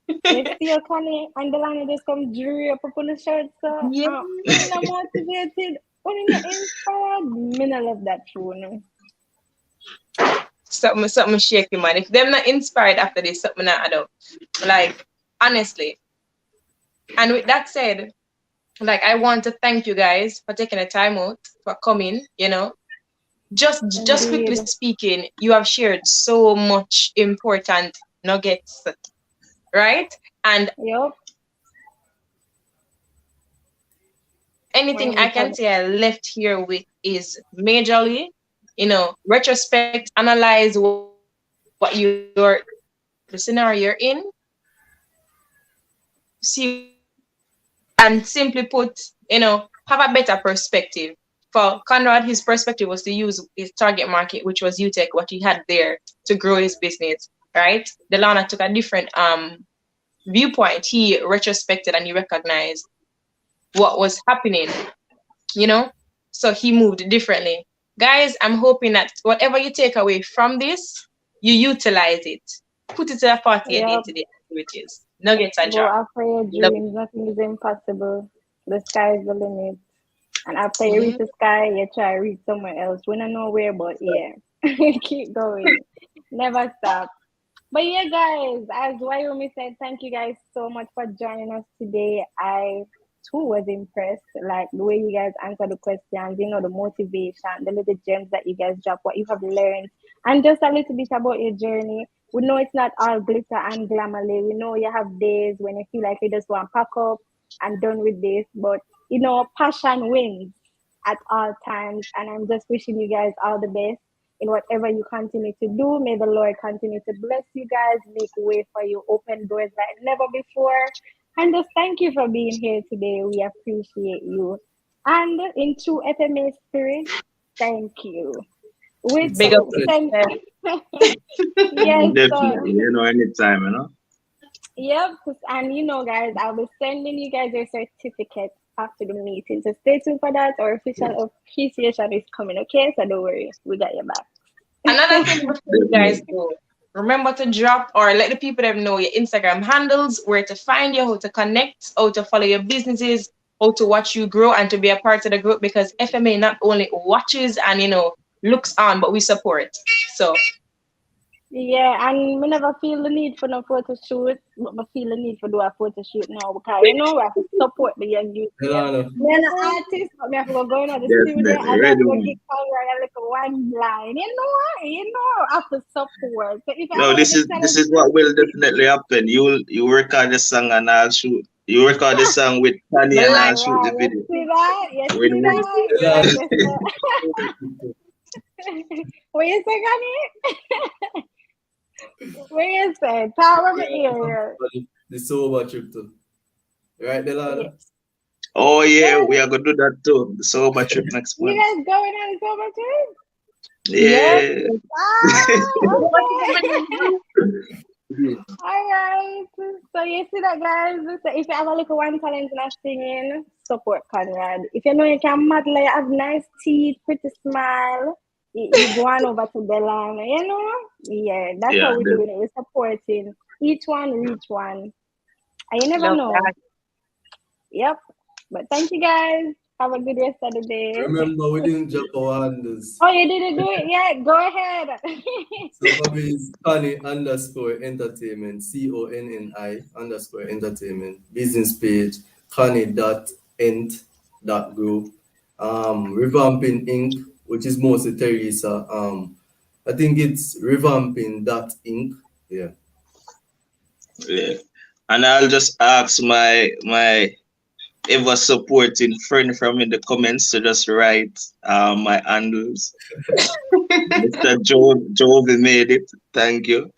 You see your Connie and Delano just come drew up on the shirt, so Yeah. I'm not motivated. When you're not inspired, me not love that tune. Something shaky, man. If them not inspired after this, something not add up. Like, honestly. And with that said, like, I want to thank you guys for taking the time out, for coming, you know. Just quickly speaking, you have shared so much important nuggets, right? And anything I can say I left here with is majorly, you know, retrospect, analyze what the scenario you're in, see, and simply put, you know, have a better perspective. For Conrad, his perspective was to use his target market, which was UTECH, what he had there to grow his business, right? Delano took a different viewpoint. He retrospected and he recognized what was happening, you know? So he moved differently. Guys, I'm hoping that whatever you take away from this, you utilize it. Put it to a part of your day-to-day activities. Nuggets are Go after your dreams. Nothing is impossible. The sky is the limit. And after you reach the sky, you try to reach somewhere else. We don't know where, but yeah. Keep going. Never stop. But yeah, guys, as Wyoming said, thank you guys so much for joining us today. I too was impressed, like the way you guys answer the questions, you know, the motivation, the little gems that you guys drop, what you have learned, and just a little bit about your journey. We know it's not all glitter and glamour. We know you have days when you feel like you just want to pack up and done with this, but you know, passion wins at all times. And I'm just wishing you guys all the best in whatever you continue to do. May the Lord continue to bless you guys, make way for you, open doors like never before. And just thank you for being here today. We appreciate you. And in true FMA spirit, thank you. With big up. Yes, definitely. You know, anytime, you know. Yep, and you know, guys, I'll be sending you guys your certificate after the meeting. So stay tuned for that. Our official appreciation is coming, okay? So don't worry, we got your back. Another thing before you guys go, remember to drop or let the people them know your Instagram handles, where to find you, how to connect, how to follow your businesses, how to watch you grow and to be a part of the group, because FMA not only watches and, you know, looks on, but we support. So yeah, and we never feel the need for no photo shoot, but we feel the need for do a photo shoot now because you know we have to support the young youth. We're an artist, but we have to go going to the studio and then go get Conrad a little one line. You know, have to support. So if no, this is what will definitely happen. You record the song and I'll shoot. You record the song with Tanya and I'll shoot the video. You see that? You see that? What you say, Gani? What you say? Power of the ear. The sober trip too. Right, Delano? Yes. Oh yeah, we are gonna do that too. The sober trip next month. You guys going on the sober trip? Yeah. All right. So you see that, guys? So if you have a little one talent in singing, support Conrad. If you know you can model, you have nice teeth, pretty smile, you go on over to Delano, you know? Yeah, that's how we're doing it. We're supporting each one, reach one. And you never know. That. Yep. But thank you, guys. Have a good rest of the day. Remember, we didn't jump our handles. Oh, you didn't do it yet? Go ahead. So for me, it's Connie_entertainment, CONNI_entertainment, business page, Connie.ent.group, Revamping Inc., which is mostly Teresa. I think it's revamping.inc. Yeah. Yeah. And I'll just ask my ever supporting friend from in the comments to just write my handles. Mr. Jovi made it. Thank you.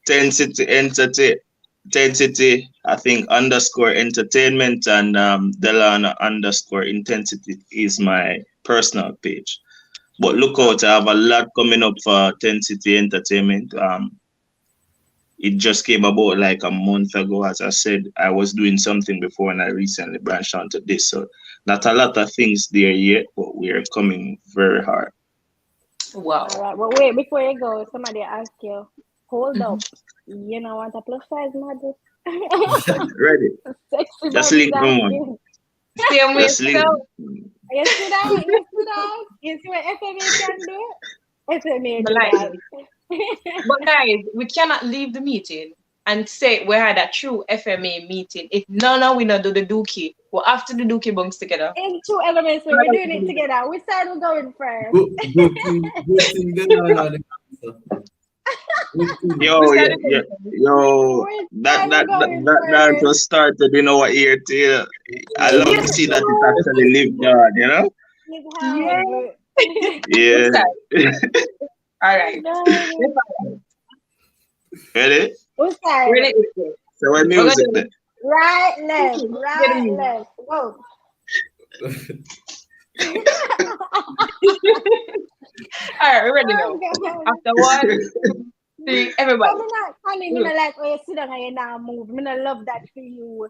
Tensity, I think, _entertainment, and Delano _intensity is my personal page. But look out, I have a lot coming up for Tensity Entertainment. It just came about like a month ago. As I said, I was doing something before and I recently branched onto this. So not a lot of things there yet, but we are coming very hard. Wow. All right. Well, wait, before you go, somebody ask you, hold up. You know what a plus size model? Ready. Sexy Just body link me on. Same way. Just link. You see that? You see that? You see what FMA can do? FMA do Like that. But guys, we cannot leave the meeting and say we had a true FMA meeting if we not do the dookie. Well, after the dookie bunks together. In two elements, we're doing it together. We said we're going first. Good thing Delano. Yo, that was started in our ear too. I love to see that it actually lived on, you know? Yeah. All right. Ready? Who's that? Ready? So what music then? Right, left. Whoa. All right, we're ready now. After 1, 3, everybody. I'm not funny. Me not like oh you sit down and you now move. Me not love that for you.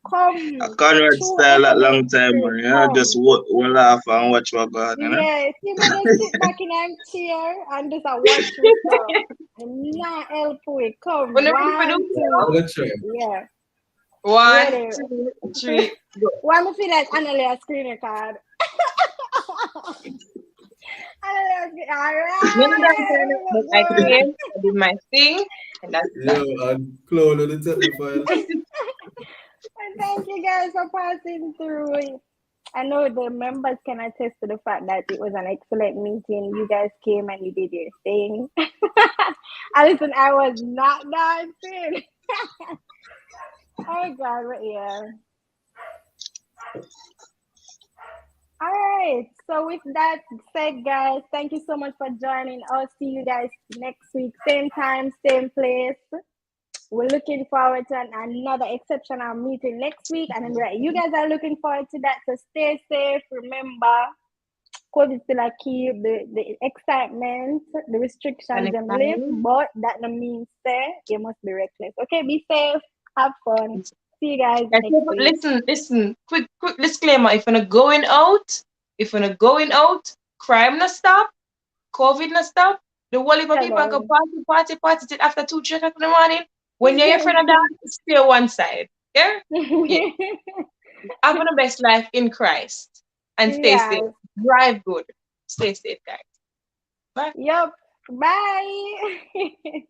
Come. Conrad style that long time, man. You know, just we'll laugh and watch what God, you know? Yeah, you know, sit back in a chair and just watch yourself. I'm not help with. Come. 1, 2. Yeah. 1, 2, 3. Go. Why me feel like Annalie screen record? Alright. I came, I did my thing, and that's and clone on the technical. Thank you guys for passing through. I know the members can attest to the fact that it was an excellent meeting. You guys came and you did your thing. Listen, I was not dancing. Oh God, but yeah. All right. So with that said, guys, thank you so much for joining. I'll see you guys next week, same time, same place. We're looking forward to another exceptional meeting next week, and you guys are looking forward to that. So stay safe. Remember, COVID still a key. The excitement, the restrictions, and live, but that no means you must be reckless. Okay, be safe. Have fun. See you guys next week. Listen. Quick disclaimer. If you're not going out, crime not stop, COVID not stop. The whole heap of people go party till after 2, 3 o'clock in the morning. When you're in front of that, stay one side. Yeah? Have the best life in Christ. And stay safe. Drive good. Stay safe, guys. Bye. Yep. Bye.